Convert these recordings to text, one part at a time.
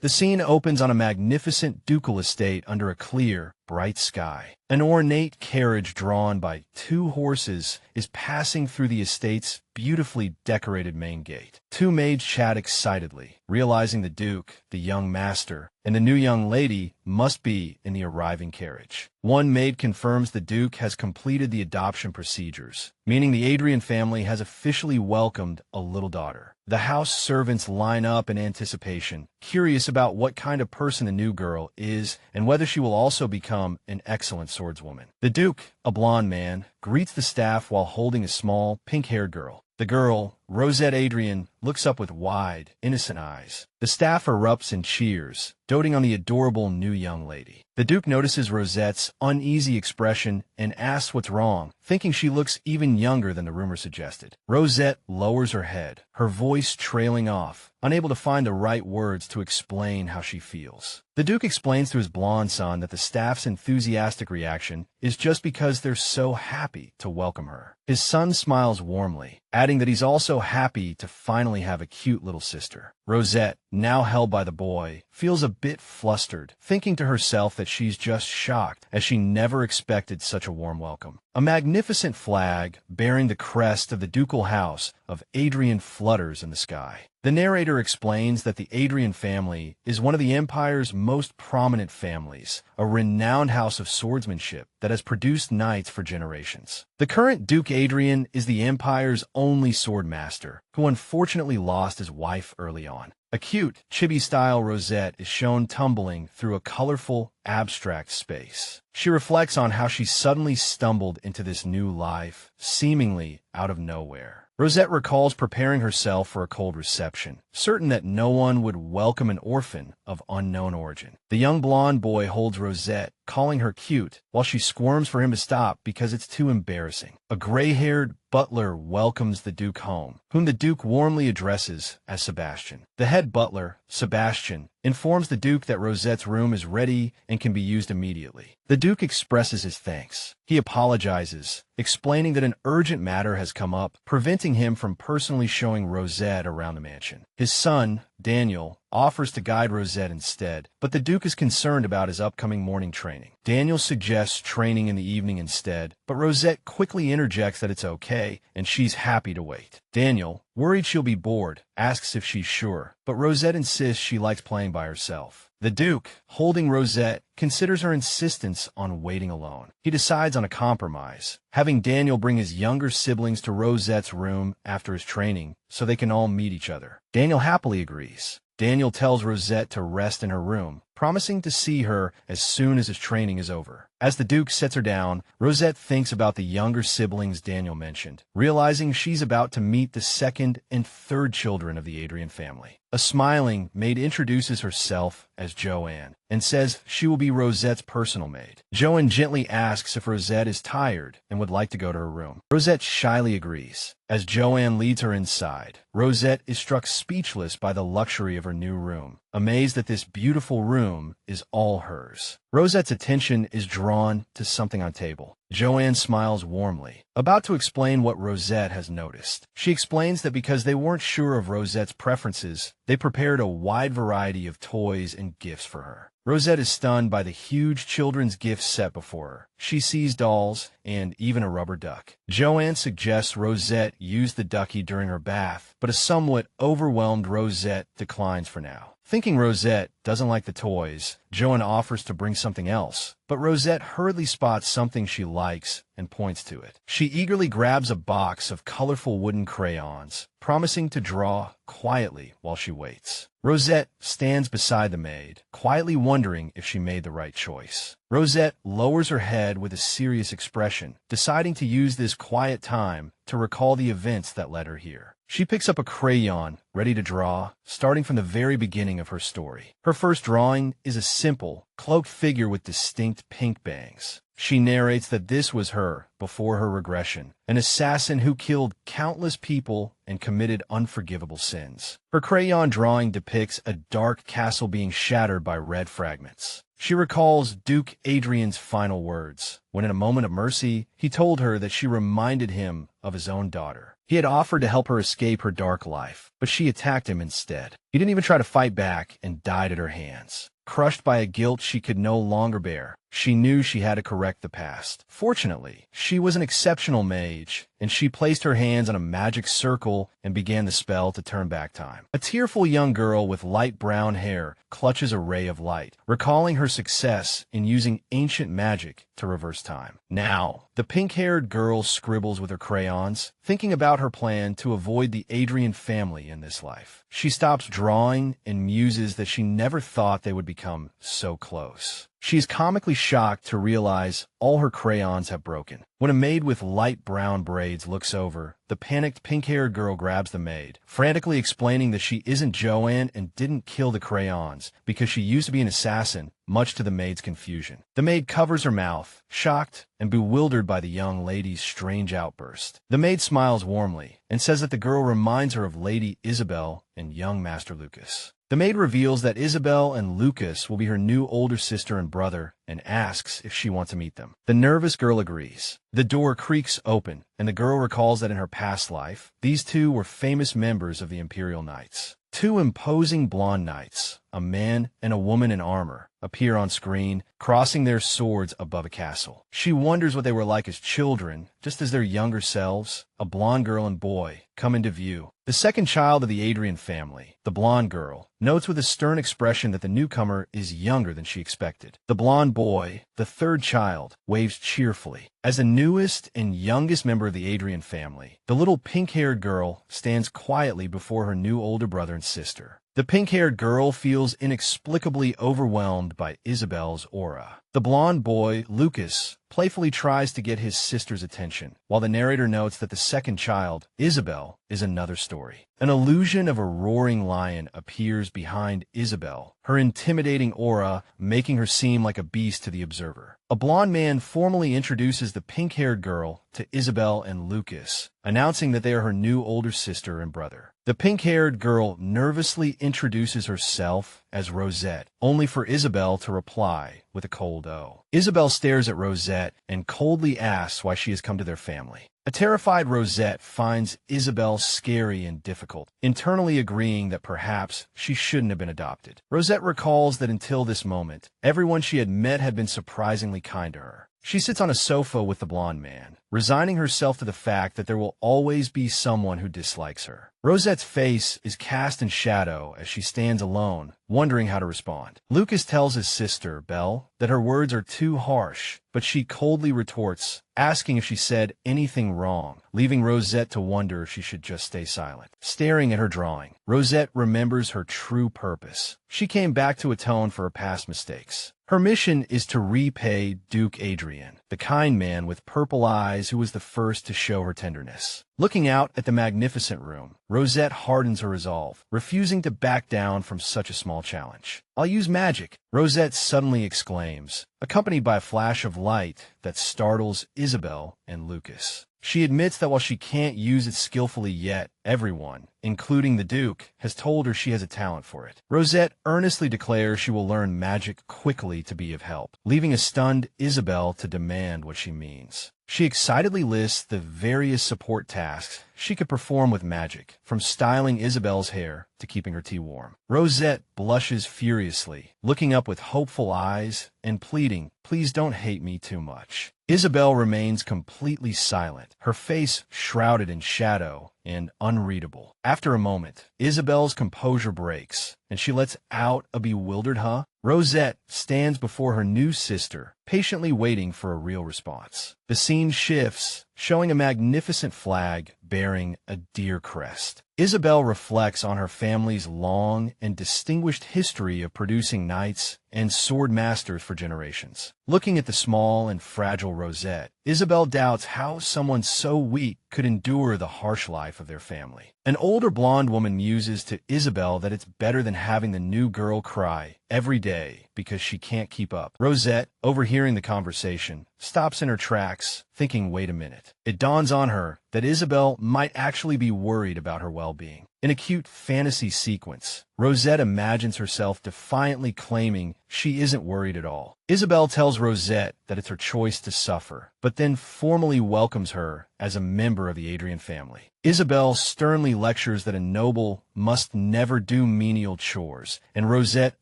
The scene opens on a magnificent ducal estate under a clear, bright sky. An ornate carriage drawn by 2 horses is passing through the estate's beautifully decorated main gate. 2 maids chat excitedly, realizing the Duke, the young master, and the new young lady must be in the arriving carriage. One maid confirms the Duke has completed the adoption procedures, meaning the Adrian family has officially welcomed a little daughter. The house servants line up in anticipation, curious about what kind of person the new girl is and whether she will also become an excellent swordswoman. The Duke, a blonde man, greets the staff while holding a small, pink-haired girl. The girl, Rosette Adrian, looks up with wide, innocent eyes. The staff erupts in cheers, doting on the adorable new young lady. The Duke notices Rosette's uneasy expression and asks what's wrong, thinking she looks even younger than the rumor suggested. Rosette lowers her head, her voice trailing off, unable to find the right words to explain how she feels. The Duke explains to his blonde son that the staff's enthusiastic reaction is just because they're so happy to welcome her. His son smiles warmly, adding that he's also happy to finally have a cute little sister. Rosette, now held by the boy, feels a bit flustered, thinking to herself that she's just shocked, as she never expected such a warm welcome. A magnificent flag, bearing the crest of the ducal house of Adrian, flutters in the sky. The narrator explains that the Adrian family is one of the Empire's most prominent families, a renowned house of swordsmanship that has produced knights for generations. The current Duke Adrian is the Empire's only swordmaster, who unfortunately lost his wife early on. A cute, chibi-style Rosette is shown tumbling through a colorful, abstract space. She reflects on how she suddenly stumbled into this new life, seemingly out of nowhere. Rosette recalls preparing herself for a cold reception, certain that no one would welcome an orphan of unknown origin. The young blonde boy holds Rosette, calling her cute, while she squirms for him to stop because it's too embarrassing. A gray-haired butler welcomes the Duke home, whom the Duke warmly addresses as Sebastian. The head butler, Sebastian, informs the Duke that Rosette's room is ready and can be used immediately. The Duke expresses his thanks. He apologizes, explaining that an urgent matter has come up, preventing him from personally showing Rosette around the mansion. His son, Daniel, offers to guide Rosette instead, but the Duke is concerned about his upcoming morning training. Daniel suggests training in the evening instead, but Rosette quickly interjects that it's okay, and she's happy to wait. Daniel, worried she'll be bored, asks if she's sure, but Rosette insists she likes playing by herself. The Duke, holding Rosette, considers her insistence on waiting alone. He decides on a compromise, having Daniel bring his younger siblings to Rosette's room after his training so they can all meet each other. Daniel happily agrees. Daniel tells Rosette to rest in her room, promising to see her as soon as his training is over. As the Duke sets her down, Rosette thinks about the younger siblings Daniel mentioned, realizing she's about to meet the second and third children of the Adrian family. A smiling maid introduces herself as Joanne and says she will be Rosette's personal maid. Joanne gently asks if Rosette is tired and would like to go to her room. Rosette shyly agrees. As Joanne leads her inside, Rosette is struck speechless by the luxury of her new room, amazed that this beautiful room is all hers. Rosette's attention is drawn to something on table. Joanne smiles warmly, about to explain what Rosette has noticed. She explains that because they weren't sure of Rosette's preferences, they prepared a wide variety of toys and gifts for her. Rosette is stunned by the huge children's gift set before her. She sees dolls and even a rubber duck. Joanne suggests Rosette use the ducky during her bath, but a somewhat overwhelmed Rosette declines for now. Thinking Rosette doesn't like the toys, Joanne offers to bring something else, but Rosette hurriedly spots something she likes and points to it. She eagerly grabs a box of colorful wooden crayons, promising to draw quietly while she waits. Rosette stands beside the maid, quietly wondering if she made the right choice. Rosette lowers her head with a serious expression, deciding to use this quiet time to recall the events that led her here. She picks up a crayon, ready to draw, starting from the very beginning of her story. Her first drawing is a simple, cloaked figure with distinct pink bangs. She narrates that this was her before her regression, an assassin who killed countless people and committed unforgivable sins. Her crayon drawing depicts a dark castle being shattered by red fragments. She recalls Duke Adrian's final words, when in a moment of mercy, he told her that she reminded him of his own daughter. He had offered to help her escape her dark life, but she attacked him instead. He didn't even try to fight back and died at her hands. Crushed by a guilt she could no longer bear, she knew she had to correct the past. Fortunately, she was an exceptional mage, and she placed her hands on a magic circle and began the spell to turn back time. A tearful young girl with light brown hair clutches a ray of light, recalling her success in using ancient magic to reverse time. Now, the pink-haired girl scribbles with her crayons, thinking about her plan to avoid the Adrian family in this life. She stops drawing and muses that she never thought they would become so close. She is comically shocked to realize all her crayons have broken. When a maid with light brown braids looks over, the panicked pink-haired girl grabs the maid, frantically explaining that she isn't Joanne and didn't kill the crayons because she used to be an assassin, much to the maid's confusion. The maid covers her mouth, shocked and bewildered by the young lady's strange outburst. The maid smiles warmly and says that the girl reminds her of Lady Isabel and young Master Lucas. The maid reveals that Isabel and Lucas will be her new older sister and brother and asks if she wants to meet them. The nervous girl agrees. The door creaks open, and the girl recalls that in her past life, these two were famous members of the Imperial Knights. Two imposing blonde knights, a man and a woman in armor, appear on screen, crossing their swords above a castle. She wonders what they were like as children, just as their younger selves, a blonde girl and boy, come into view. The second child of the Adrian family, the blonde girl, notes with a stern expression that the newcomer is younger than she expected. The blonde boy, the third child, waves cheerfully. As the newest and youngest member of the Adrian family, the little pink-haired girl stands quietly before her new older brother and sister. The pink-haired girl feels inexplicably overwhelmed by Isabel's aura. The blonde boy, Lucas, playfully tries to get his sister's attention, while the narrator notes that the second child, Isabel, is another story. An illusion of a roaring lion appears behind Isabel, her intimidating aura making her seem like a beast to the observer. A blonde man formally introduces the pink-haired girl to Isabel and Lucas, announcing that they are her new older sister and brother. The pink-haired girl nervously introduces herself as Rosette, only for Isabel to reply with a cold O. Isabel stares at Rosette and coldly asks why she has come to their family. A terrified Rosette finds Isabel scary and difficult, internally agreeing that perhaps she shouldn't have been adopted. Rosette recalls that until this moment, everyone she had met had been surprisingly kind to her. She sits on a sofa with the blonde man, resigning herself to the fact that there will always be someone who dislikes her. Rosette's face is cast in shadow as she stands alone, wondering how to respond. Lucas tells his sister, Belle, that her words are too harsh, but she coldly retorts, asking if she said anything wrong, leaving Rosette to wonder if she should just stay silent. Staring at her drawing, Rosette remembers her true purpose. She came back to atone for her past mistakes. Her mission is to repay Duke Adrian, the kind man with purple eyes who was the first to show her tenderness. Looking out at the magnificent room, Rosette hardens her resolve, refusing to back down from such a small challenge. "I'll use magic," Rosette suddenly exclaims, accompanied by a flash of light that startles Isabel and Lucas. She admits that while she can't use it skillfully yet, everyone, including the Duke, has told her she has a talent for it. Rosette earnestly declares she will learn magic quickly to be of help, leaving a stunned Isabel to demand what she means. She excitedly lists the various support tasks she could perform with magic, from styling Isabel's hair to keeping her tea warm. Rosette blushes furiously, looking up with hopeful eyes and pleading, "Please don't hate me too much." Isabel remains completely silent, her face shrouded in shadow and unreadable. After a moment, Isabel's composure breaks, and she lets out a bewildered "huh?" Rosette stands before her new sister, patiently waiting for a real response. The scene shifts, showing a magnificent flag bearing a deer crest. Isabel reflects on her family's long and distinguished history of producing knights and sword masters for generations. Looking at the small and fragile Rosette, Isabel doubts how someone so weak could endure the harsh life of their family. An older blonde woman muses to Isabel that it's better than having the new girl cry every day because she can't keep up. Rosette, overhearing the conversation, stops in her tracks, thinking, wait a minute. It dawns on her that Isabel might actually be worried about her well-being. In a cute fantasy sequence, Rosette imagines herself defiantly claiming she isn't worried at all. Isabel tells Rosette that it's her choice to suffer, but then formally welcomes her as a member of the Adrian family. Isabel sternly lectures that a noble must never do menial chores, and Rosette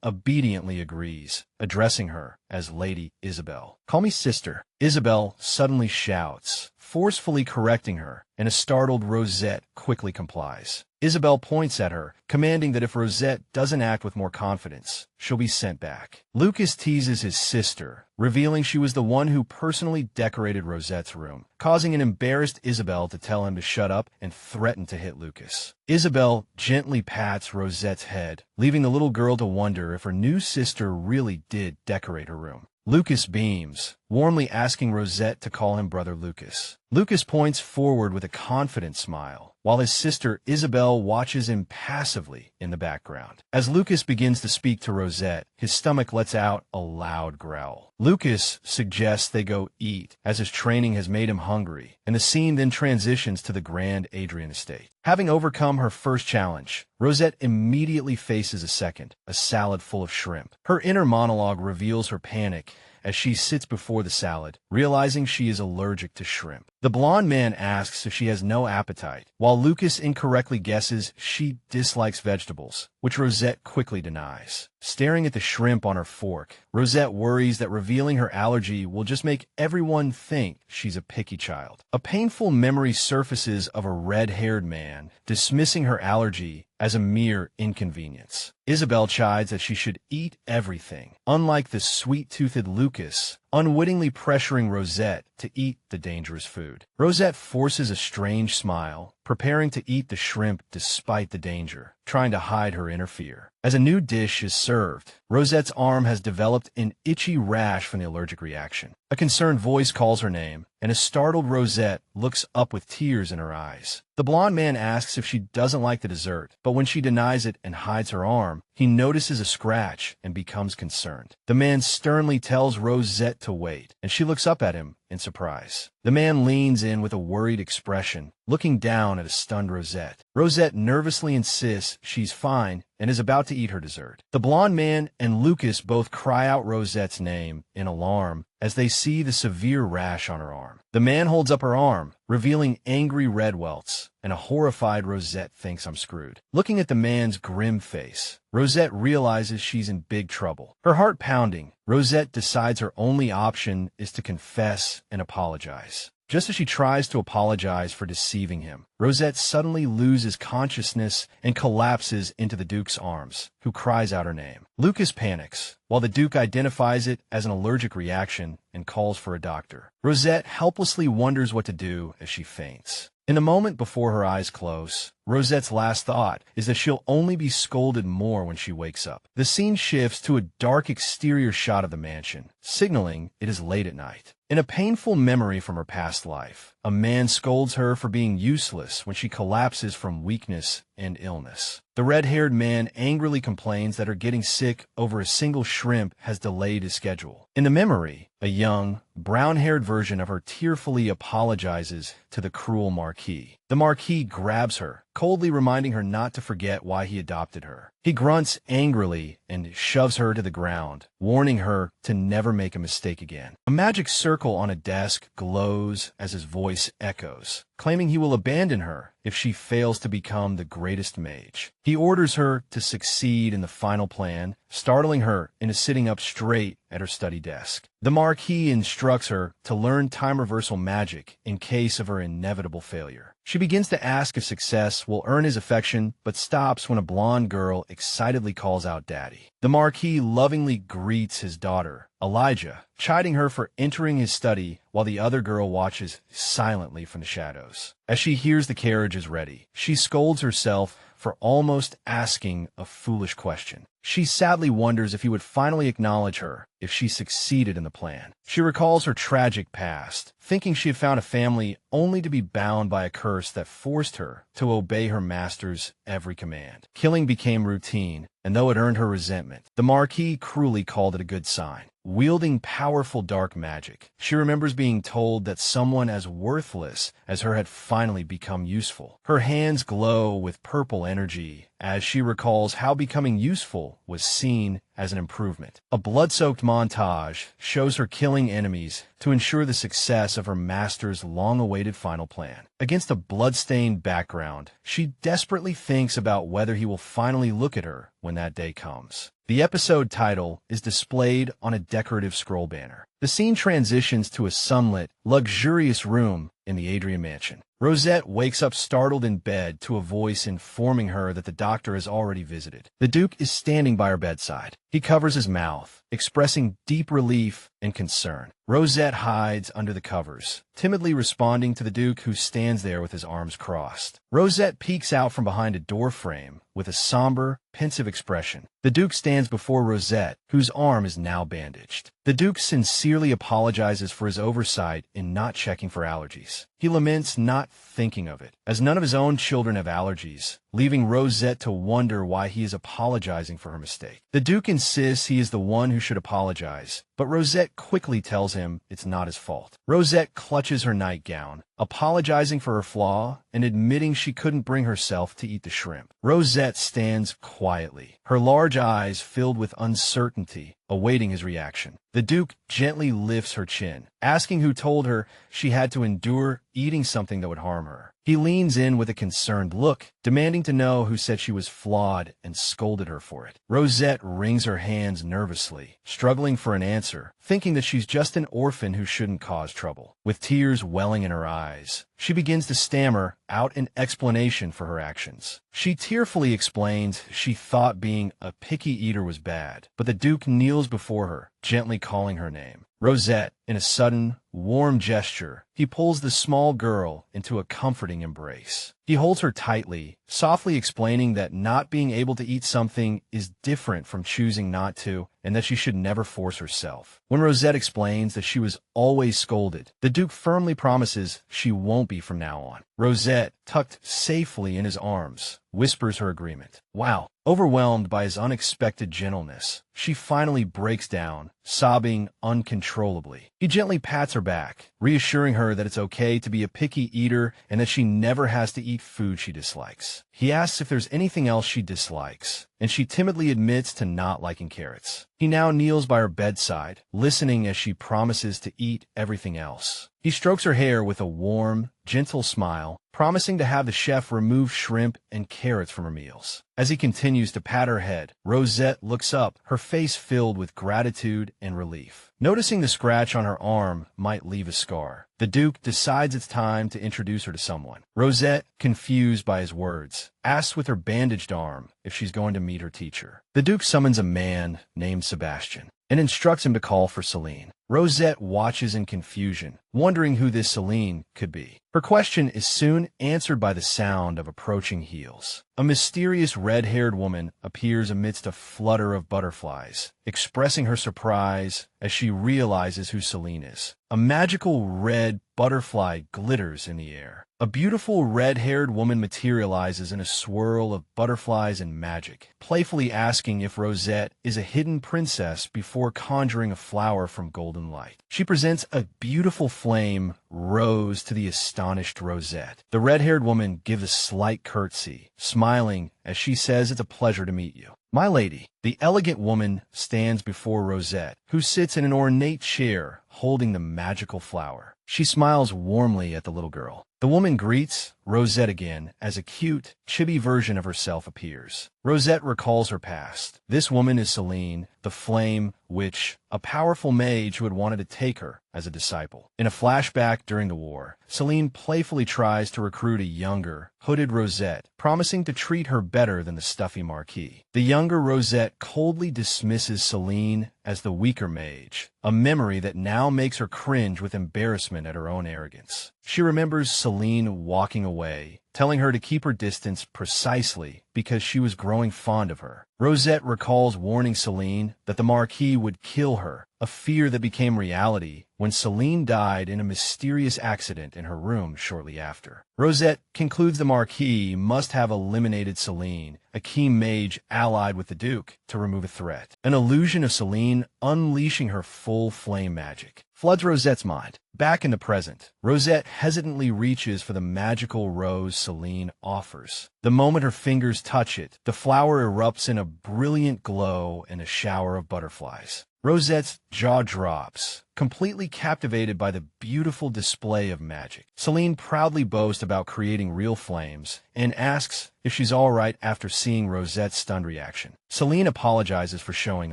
obediently agrees, addressing her as Lady Isabel. "Call me sister," Isabel suddenly shouts, forcefully correcting her, and a startled Rosette quickly complies. Isabel points at her, commanding that if Rosette doesn't act with more confidence, she'll be sent back. Lucas teases his sister, revealing she was the one who personally decorated Rosette's room, causing an embarrassed Isabel to tell him to shut up and threaten to hit Lucas. Isabel gently pats Rosette's head, leaving the little girl to wonder if her new sister really did decorate her room. Lucas beams, warmly asking Rosette to call him Brother Lucas. Lucas points forward with a confident smile, while his sister Isabel watches impassively in the background. As Lucas begins to speak to Rosette, his stomach lets out a loud growl. Lucas suggests they go eat, as his training has made him hungry, and the scene then transitions to the grand Adrian estate. Having overcome her first challenge, Rosette immediately faces a second, a salad full of shrimp. Her inner monologue reveals her panic as she sits before the salad, realizing she is allergic to shrimp. The blonde man asks if she has no appetite, while Lucas incorrectly guesses she dislikes vegetables, which Rosette quickly denies. Staring at the shrimp on her fork, Rosette worries that revealing her allergy will just make everyone think she's a picky child. A painful memory surfaces of a red-haired man dismissing her allergy as a mere inconvenience. Isabel chides that she should eat everything, unlike the sweet-toothed Lucas, unwittingly pressuring Rosette to eat the dangerous food. Rosette forces a strange smile, preparing to eat the shrimp despite the danger, trying to hide her inner fear. As a new dish is served, Rosette's arm has developed an itchy rash from the allergic reaction. A concerned voice calls her name, and a startled Rosette looks up with tears in her eyes. The blonde man asks if she doesn't like the dessert, but when she denies it and hides her arm, he notices a scratch and becomes concerned. The man sternly tells Rosette to wait, and she looks up at him in surprise. The man leans in with a worried expression, looking down at a stunned Rosette. Rosette nervously insists she's fine and is about to eat her dessert. The blonde man and Lucas both cry out Rosette's name in alarm as they see the severe rash on her arm. The man holds up her arm, revealing angry red welts, and a horrified Rosette thinks I'm screwed. Looking at the man's grim face, Rosette realizes she's in big trouble. Her heart pounding, Rosette decides her only option is to confess and apologize. Just as she tries to apologize for deceiving him, Rosette suddenly loses consciousness and collapses into the Duke's arms, who cries out her name. Lucas panics, while the Duke identifies it as an allergic reaction and calls for a doctor. Rosette helplessly wonders what to do as she faints. In the moment before her eyes close, Rosette's last thought is that she'll only be scolded more when she wakes up. The scene shifts to a dark exterior shot of the mansion, signaling it is late at night. In a painful memory from her past life, a man scolds her for being useless when she collapses from weakness and illness. The red-haired man angrily complains that her getting sick over a single shrimp has delayed his schedule. In the memory, a young, brown-haired version of her tearfully apologizes to the cruel Marquis. The Marquis grabs her, coldly reminding her not to forget why he adopted her. He grunts angrily and shoves her to the ground, warning her to never make a mistake again. A magic circle on a desk glows as his voice echoes, claiming he will abandon her if she fails to become the greatest mage. He orders her to succeed in the final plan, startling her into sitting up straight at her study desk. The Marquis instructs her to learn time reversal magic in case of her inevitable failure. She begins to ask if success will earn his affection, but stops when a blonde girl excitedly calls out Daddy. The Marquis lovingly greets his daughter, Elijah, chiding her for entering his study while the other girl watches silently from the shadows. As she hears the carriage is ready, she scolds herself for almost asking a foolish question. She sadly wonders if he would finally acknowledge her if she succeeded in the plan. She recalls her tragic past, thinking she had found a family only to be bound by a curse that forced her to obey her master's every command. Killing became routine, and though it earned her resentment, the Marquis cruelly called it a good sign. wielding powerful dark magic. She remembers being told that someone as worthless as her had finally become useful. Her hands glow with purple energy as she recalls how becoming useful was seen as an improvement. A blood-soaked montage shows her killing enemies to ensure the success of her master's long-awaited final plan. Against a blood-stained background, she desperately thinks about whether he will finally look at her when that day comes. The episode title is displayed on a decorative scroll banner. The scene transitions to a sunlit, luxurious room in the Adrian mansion. Rosette wakes up startled in bed to a voice informing her that the doctor has already visited. The Duke is standing by her bedside. He covers his mouth, expressing deep relief and concern. Rosette hides under the covers, timidly responding to the Duke, who stands there with his arms crossed. Rosette peeks out from behind a door frame with a somber, pensive expression. The Duke stands before Rosette, whose arm is now bandaged. The Duke sincerely apologizes for his oversight in not checking for allergies. He laments not thinking of it, as none of his own children have allergies, leaving Rosette to wonder why he is apologizing for her mistake. The Duke insists he is the one who should apologize, but Rosette quickly tells him it's not his fault. Rosette clutches her nightgown, apologizing for her flaw and admitting she couldn't bring herself to eat the shrimp. Rosette stands quietly, her large eyes filled with uncertainty, awaiting his reaction. The Duke gently lifts her chin, asking who told her she had to endure eating something that would harm her. He leans in with a concerned look, demanding to know who said she was flawed and scolded her for it. Rosette wrings her hands nervously, struggling for an answer, thinking that she's just an orphan who shouldn't cause trouble. With tears welling in her eyes, she begins to stammer out an explanation for her actions. She tearfully explains she thought being a picky eater was bad, but the Duke kneels before her, gently calling her name. Rosette, in a sudden, warm gesture, he pulls the small girl into a comforting embrace. He holds her tightly, softly explaining that not being able to eat something is different from choosing not to, and that she should never force herself. When Rosette explains that she was always scolded, the Duke firmly promises she won't be from now on. Rosette, tucked safely in his arms, whispers her agreement. Wow. Overwhelmed by his unexpected gentleness, she finally breaks down, sobbing uncontrollably. He gently pats her back, reassuring her that it's okay to be a picky eater and that she never has to eat food she dislikes. He asks if there's anything else she dislikes, and she timidly admits to not liking carrots. He now kneels by her bedside, listening as she promises to eat everything else. He strokes her hair with a warm, gentle smile, promising to have the chef remove shrimp and carrots from her meals. As he continues to pat her head, Rosette looks up, her face filled with gratitude and relief. Noticing the scratch on her arm might leave a scar, the Duke decides it's time to introduce her to someone. Rosette, confused by his words, asks with her bandaged arm if she's going to meet her teacher. The Duke summons a man named Sebastian and instructs him to call for Celine. Rosette watches in confusion, wondering who this Celine could be. Her question is soon answered by the sound of approaching heels. A mysterious red-haired woman appears amidst a flutter of butterflies, expressing her surprise as she realizes who Celine is. A magical red butterfly glitters in the air. A beautiful red-haired woman materializes in a swirl of butterflies and magic, playfully asking if Rosette is a hidden princess before conjuring a flower from golden light. She presents a beautiful flame rose to the astonished Rosette. The red-haired woman gives a slight curtsy, smiling as she says it's a pleasure to meet you. My lady. The elegant woman stands before Rosette, who sits in an ornate chair holding the magical flower. She smiles warmly at the little girl. The woman greets Rosette again as a cute, chibi version of herself appears. Rosette recalls her past. This woman is Celine, the Flame Witch, a powerful mage who had wanted to take her as a disciple. In a flashback during the war, Celine playfully tries to recruit a younger, hooded Rosette, promising to treat her better than the stuffy Marquis. The younger Rosette coldly dismisses Celine as the weaker mage, a memory that now makes her cringe with embarrassment at her own arrogance. She remembers Celine walking away, telling her to keep her distance precisely because she was growing fond of her. Rosette recalls warning Celine that the Marquis would kill her, a fear that became reality when Celine died in a mysterious accident in her room shortly after. Rosette concludes the Marquis must have eliminated Celine, a key mage allied with the Duke, to remove a threat. An illusion of Celine unleashing her full flame magic floods Rosette's mind. Back in the present, Rosette hesitantly reaches for the magical rose Celine offers. The moment her fingers touch it, the flower erupts in a brilliant glow and a shower of butterflies. Rosette's jaw drops, completely captivated by the beautiful display of magic. Celine proudly boasts about creating real flames and asks if she's all right after seeing Rosette's stunned reaction. Celine apologizes for showing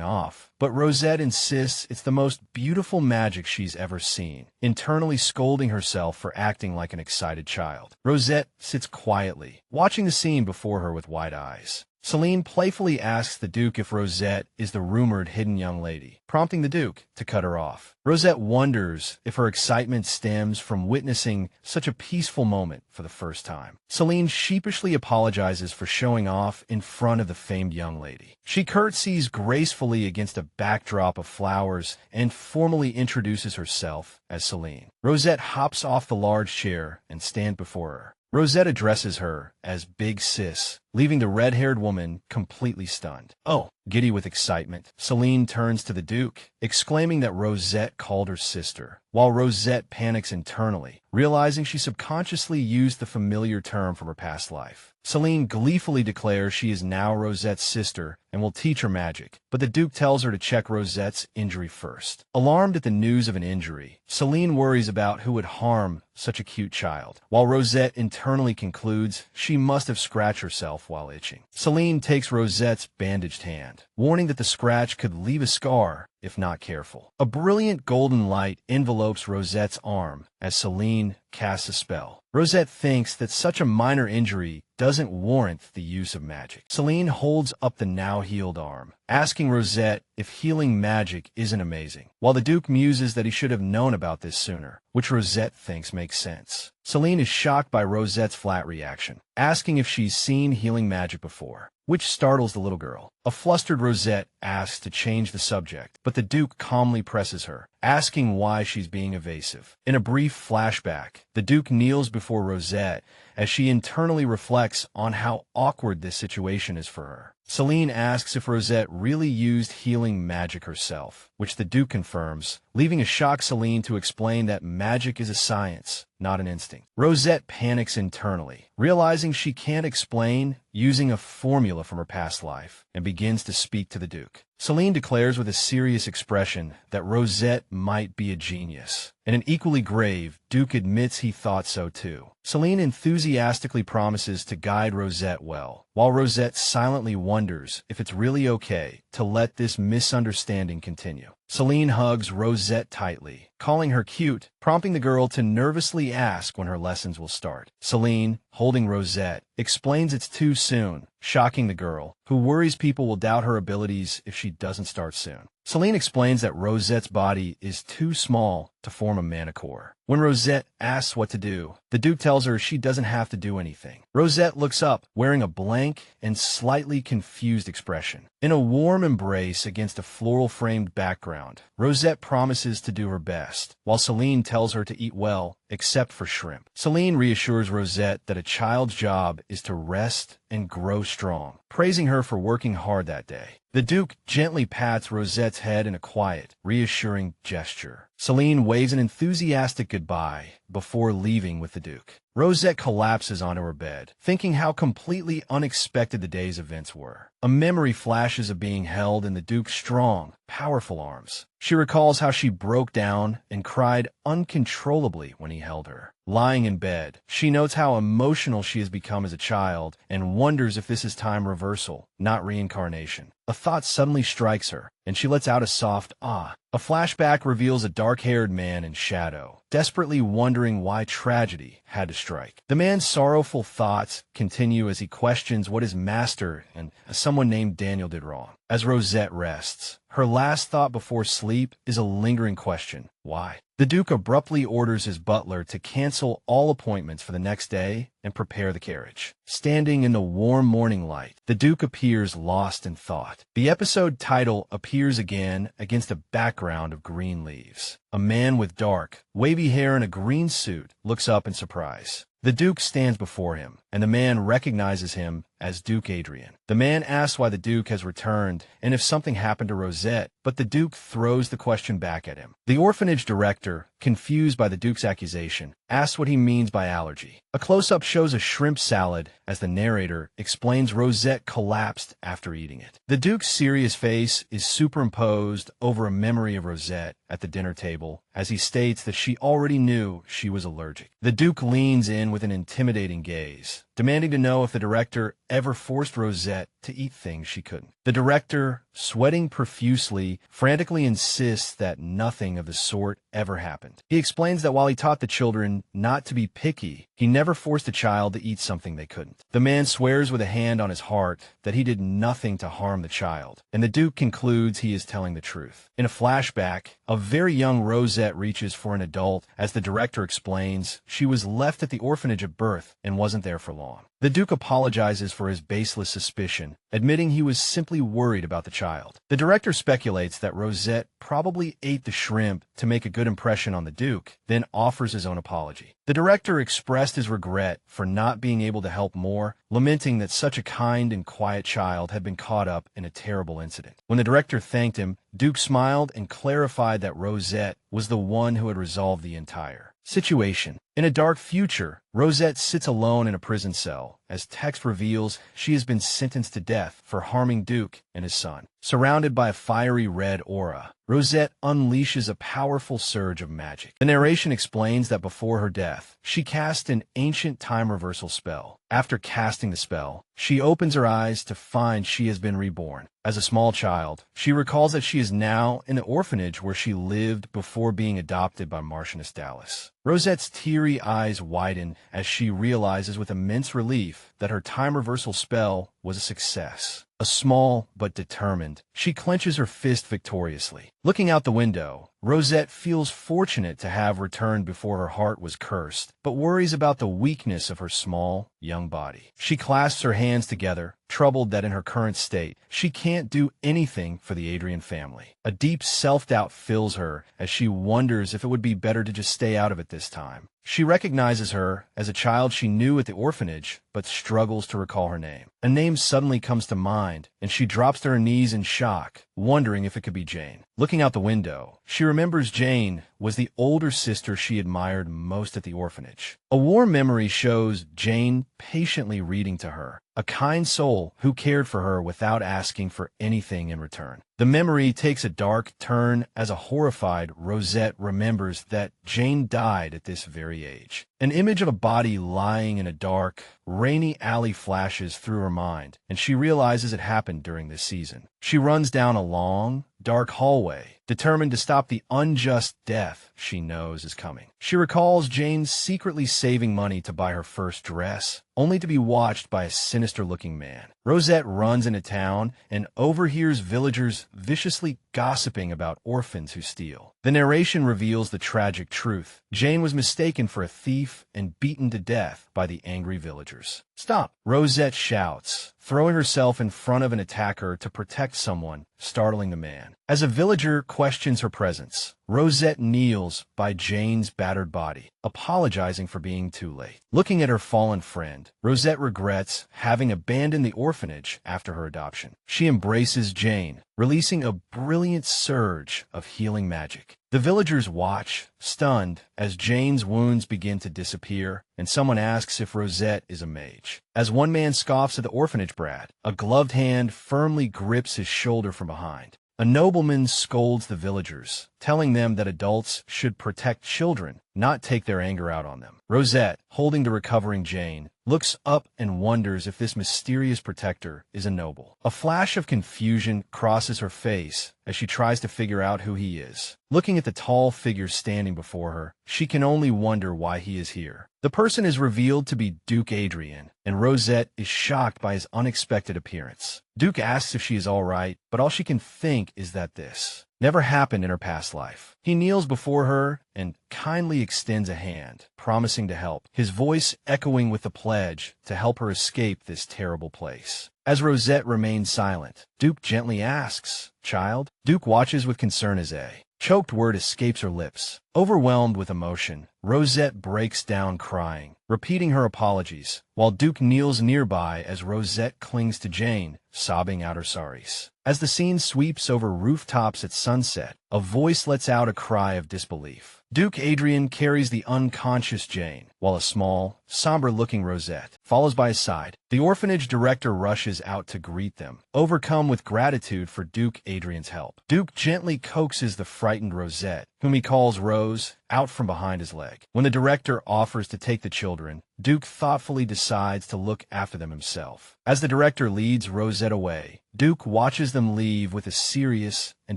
off, but Rosette insists it's the most beautiful magic she's ever seen, internally scolding herself for acting like an excited child. Rosette sits quietly, watching the scene before her with wide eyes. Celine playfully asks the Duke if Rosette is the rumored hidden young lady, prompting the Duke to cut her off. Rosette wonders if her excitement stems from witnessing such a peaceful moment for the first time. Celine sheepishly apologizes for showing off in front of the famed young lady. She curtsies gracefully against a backdrop of flowers and formally introduces herself as Celine. Rosette hops off the large chair and stands before her. Rosette addresses her as Big Sis, leaving the red-haired woman completely stunned. Oh, giddy with excitement, Celine turns to the Duke, exclaiming that Rosette called her sister, while Rosette panics internally, realizing she subconsciously used the familiar term from her past life. Celine gleefully declares she is now Rosette's sister and will teach her magic, but the Duke tells her to check Rosette's injury first. Alarmed at the news of an injury, Celine worries about who would harm such a cute child, while Rosette internally concludes she must have scratched herself while itching. Celine takes Rosette's bandaged hand, warning that the scratch could leave a scar if not careful. A brilliant golden light envelopes Rosette's arm as Celine casts a spell. Rosette thinks that such a minor injury doesn't warrant the use of magic. Celine holds up the now-healed arm, asking Rosette if healing magic isn't amazing, while the Duke muses that he should have known about this sooner, which Rosette thinks makes sense. Celine is shocked by Rosette's flat reaction, asking if she's seen healing magic before, which startles the little girl. A flustered Rosette asks to change the subject, but the Duke calmly presses her, asking why she's being evasive. In a brief flashback, the Duke kneels before Rosette as she internally reflects on how awkward this situation is for her. Celine asks if Rosette really used healing magic herself, which the Duke confirms, leaving a shocked Celine to explain that magic is a science, not an instinct. Rosette panics internally, realizing she can't explain using a formula from her past life, and begins to speak to the Duke. Celine declares with a serious expression that Rosette might be a genius. In an equally grave, Duke admits he thought so too. Celine enthusiastically promises to guide Rosette well, while Rosette silently wonders if it's really okay to let this misunderstanding continue. Celine hugs Rosette tightly, calling her cute, prompting the girl to nervously ask when her lessons will start. Celine, holding Rosette, explains it's too soon, shocking the girl, who worries people will doubt her abilities if she doesn't start soon. Celine explains that Rosette's body is too small to form a manicore. When Rosette asks what to do, the Duke tells her she doesn't have to do anything. Rosette looks up, wearing a blank and slightly confused expression. In a warm embrace against a floral-framed background, Rosette promises to do her best, while Celine tells her to eat well, except for shrimp. Celine reassures Rosette that a child's job is to rest and grow strong, praising her for working hard that day. The Duke gently pats Rosette's head in a quiet, reassuring gesture. Celine waves an enthusiastic goodbye before leaving with the Duke. Rosette collapses onto her bed, thinking how completely unexpected the day's events were. A memory flashes of being held in the Duke's strong, powerful arms. She recalls how she broke down and cried uncontrollably when he held her. Lying in bed, she notes how emotional she has become as a child and wonders if this is time reversal, not reincarnation. A thought suddenly strikes her, and she lets out a soft ah. A flashback reveals a dark-haired man in shadow, desperately wondering why tragedy had to strike. The man's sorrowful thoughts continue as he questions what his master and someone named Daniel did wrong. As Rosette rests, her last thought before sleep is a lingering question: why? The Duke abruptly orders his butler to cancel all appointments for the next day and prepare the carriage. Standing in the warm morning light, the Duke appears lost in thought. The episode title appears again against a background of green leaves. A man with dark, wavy hair in a green suit looks up in surprise. The Duke stands before him, and the man recognizes him as Duke Adrian. The man asks why the Duke has returned and if something happened to Rosette, but the Duke throws the question back at him. The orphanage director, confused by the Duke's accusation, asks what he means by allergy. A close-up shows a shrimp salad as the narrator explains Rosette collapsed after eating it. The Duke's serious face is superimposed over a memory of Rosette at the dinner table as he states that she already knew she was allergic. The Duke leans in with an intimidating gaze, demanding to know if the director ever forced Rosette to eat things she couldn't. The director, sweating profusely, frantically insists that nothing of the sort ever happened. He explains that while he taught the children not to be picky, he never forced a child to eat something they couldn't. The man swears with a hand on his heart that he did nothing to harm the child, and the Duke concludes he is telling the truth. In a flashback, a very young Rosette reaches for an adult as the director explains she was left at the orphanage at birth and wasn't there for long. The Duke apologizes for his baseless suspicion, admitting he was simply worried about the child. The director speculates that Rosette probably ate the shrimp to make a good impression on the Duke, then offers his own apology. The director expressed his regret for not being able to help more, lamenting that such a kind and quiet child had been caught up in a terrible incident. When the director thanked him, Duke smiled and clarified that Rosette was the one who had resolved the entire situation. In a dark future, Rosette sits alone in a prison cell as text reveals she has been sentenced to death for harming Duke and his son. Surrounded by a fiery red aura, Rosette unleashes a powerful surge of magic. The narration explains that before her death, she cast an ancient time reversal spell. After casting the spell, she opens her eyes to find she has been reborn. As a small child, she recalls that she is now in the orphanage where she lived before being adopted by Marchioness Dallas. Rosette's teary eyes widen as she realizes with immense relief that her time reversal spell was a success. A small but determined, she clenches her fist victoriously. Looking out the window, Rosette feels fortunate to have returned before her heart was cursed, but worries about the weakness of her small, young body. She clasps her hands together, troubled that in her current state, she can't do anything for the Adrian family. A deep self-doubt fills her as she wonders if it would be better to just stay out of it this time. She recognizes her as a child she knew at the orphanage, but struggles to recall her name. A name suddenly comes to mind, and she drops to her knees in shock, wondering if it could be Jane. Looking out the window, she remembers Jane was the older sister she admired most at the orphanage. A warm memory shows Jane patiently reading to her, a kind soul who cared for her without asking for anything in return. The memory takes a dark turn as a horrified Rosette remembers that Jane died at this very age. An image of a body lying in a dark, rainy alley flashes through her mind, and she realizes it happened during this season. She runs down a long, dark hallway, determined to stop the unjust death she knows is coming. She recalls Jane secretly saving money to buy her first dress, only to be watched by a sinister-looking man. Rosette runs into town and overhears villagers viciously gossiping about orphans who steal. The narration reveals the tragic truth. Jane was mistaken for a thief and beaten to death by the angry villagers. "Stop!" Rosette shouts, throwing herself in front of an attacker to protect someone, startling the man. As a villager questions her presence, Rosette kneels by Jane's battered body, apologizing for being too late. Looking at her fallen friend, Rosette regrets having abandoned the orphanage after her adoption. She embraces Jane, releasing a brilliant surge of healing magic. The villagers watch, stunned, as Jane's wounds begin to disappear, and someone asks if Rosette is a mage. As one man scoffs at the orphanage brat, a gloved hand firmly grips his shoulder from behind. A nobleman scolds the villagers, telling them that adults should protect children, not take their anger out on them. Rosette, holding the recovering Jane, looks up and wonders if this mysterious protector is a noble. A flash of confusion crosses her face as she tries to figure out who he is. Looking at the tall figure standing before her, she can only wonder why he is here. The person is revealed to be Duke Adrian, and Rosette is shocked by his unexpected appearance. Duke asks if she is all right, but all she can think is that this never happened in her past life. He kneels before her and kindly extends a hand, promising to help, his voice echoing with the pledge to help her escape this terrible place. As Rosette remains silent, Duke gently asks, "Child?" Duke watches with concern as a choked word escapes her lips. Overwhelmed with emotion, Rosette breaks down crying, repeating her apologies, while Duke kneels nearby as Rosette clings to Jane, sobbing out her sorries. As the scene sweeps over rooftops at sunset, a voice lets out a cry of disbelief. Duke Adrian carries the unconscious Jane, while a small, somber-looking Rosette follows by his side. The orphanage director rushes out to greet them, overcome with gratitude for Duke Adrian's help. Duke gently coaxes the frightened Rosette, whom he calls Rose, out from behind his leg. When the director offers to take the children, Duke thoughtfully decides to look after them himself. As the director leads Rosette away, Duke watches them leave with a serious and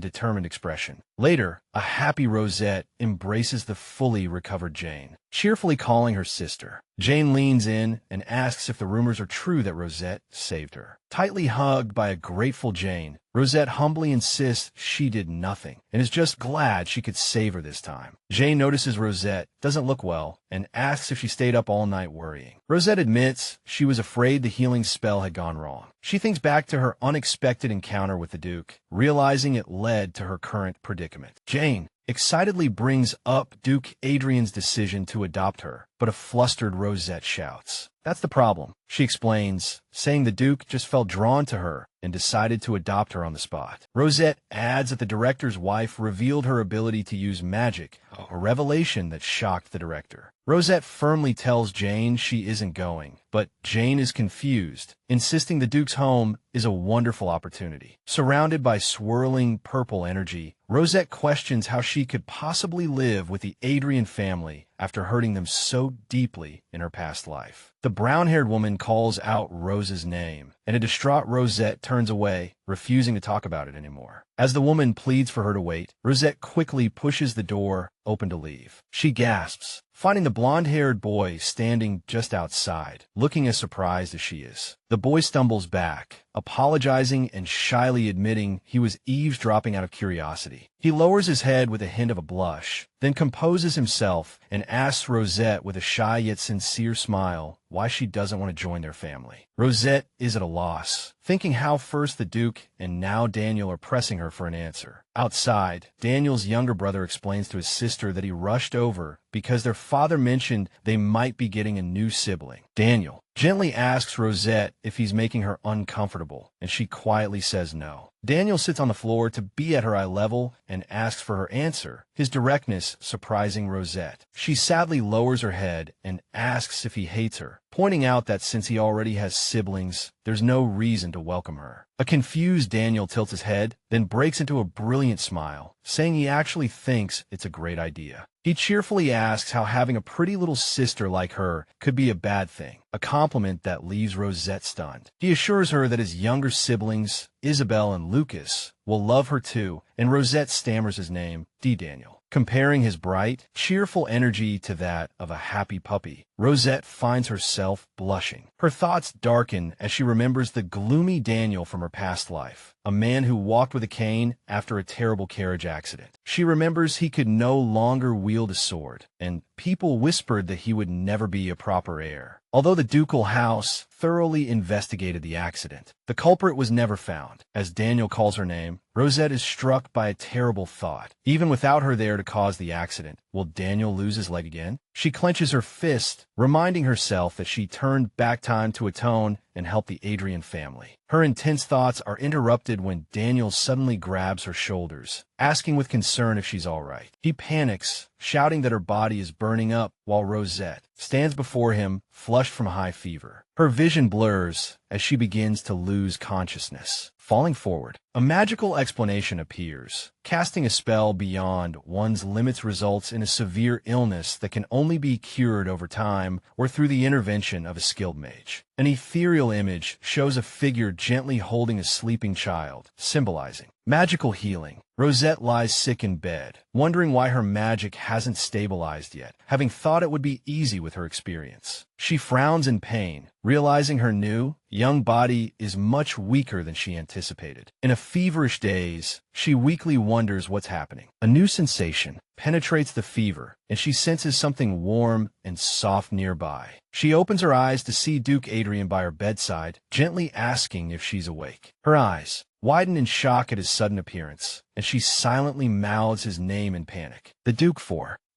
determined expression. Later, a happy Rosette embraces the fully recovered Jane, cheerfully calling her sister. Jane leans in and asks if the rumors are true that Rosette saved her. Tightly hugged by a grateful Jane, Rosette humbly insists she did nothing and is just glad she could save her this time. Jane notices Rosette doesn't look well and asks if she stayed up all night worrying. Rosette admits she was afraid the healing spell had gone wrong. She thinks back to her unexpected encounter with the Duke, realizing it led to her current predicament. Jane excitedly brings up Duke Adrian's decision to adopt her, but a flustered Rosette shouts, "That's the problem," she explains, saying the Duke just felt drawn to her and decided to adopt her on the spot. Rosette adds that the director's wife revealed her ability to use magic, a revelation that shocked the director. Rosette firmly tells Jane she isn't going, but Jane is confused, insisting the Duke's home is a wonderful opportunity. Surrounded by swirling purple energy, Rosette questions how she could possibly live with the Adrian family after hurting them so deeply in her past life. The brown-haired woman calls out Rose's name, and a distraught Rosette turns away, refusing to talk about it anymore. As the woman pleads for her to wait, Rosette quickly pushes the door open to leave. She gasps, finding the blonde-haired boy standing just outside, looking as surprised as she is. The boy stumbles back, apologizing and shyly admitting he was eavesdropping out of curiosity. He lowers his head with a hint of a blush, then composes himself and asks Rosette with a shy yet sincere smile why she doesn't want to join their family. Rosette is at a loss, thinking how first the Duke and now Daniel are pressing her for an answer. Outside, Daniel's younger brother explains to his sister that he rushed over because their father mentioned they might be getting a new sibling. Daniel gently asks Rosette if he's making her uncomfortable, and she quietly says no. Daniel sits on the floor to be at her eye level and asks for her answer, his directness surprising Rosette. She sadly lowers her head and asks if he hates her, pointing out that since he already has siblings, there's no reason to welcome her. A confused Daniel tilts his head, then breaks into a brilliant smile, saying he actually thinks it's a great idea. He cheerfully asks how having a pretty little sister like her could be a bad thing, a compliment that leaves Rosette stunned. He assures her that his younger siblings, Isabel and Lucas, will love her too, and Rosette stammers his name, Daniel. Comparing his bright, cheerful energy to that of a happy puppy, Rosette finds herself blushing. Her thoughts darken as she remembers the gloomy Daniel from her past life, a man who walked with a cane after a terrible carriage accident. She remembers he could no longer wield a sword, and people whispered that he would never be a proper heir. Although the ducal house thoroughly investigated the accident, the culprit was never found. As Daniel calls her name, Rosette is struck by a terrible thought. Even without her there to cause the accident, will Daniel lose his leg again? She clenches her fist, reminding herself that she turned back time to atone and help the Adrian family. Her intense thoughts are interrupted when Daniel suddenly grabs her shoulders, asking with concern if she's all right. He panics, shouting that her body is burning up, while Rosette stands before him, flushed from high fever. Her vision blurs as she begins to lose consciousness. Falling forward, A magical explanation appears. Casting a spell beyond one's limits results in a severe illness that can only be cured over time or through the intervention of a skilled mage. An ethereal image shows a figure gently holding a sleeping child, symbolizing magical healing. Rosette lies sick in bed, wondering why her magic hasn't stabilized yet, having thought it would be easy with her experience. She frowns in pain, realizing her new, young body is much weaker than she anticipated. In a feverish daze, she weakly wonders what's happening. A new sensation penetrates the fever, and she senses something warm and soft nearby. She opens her eyes to see Duke Adrian by her bedside, gently asking if she's awake. Her eyes widen in shock at his sudden appearance, and she silently mouths his name in panic. The Duke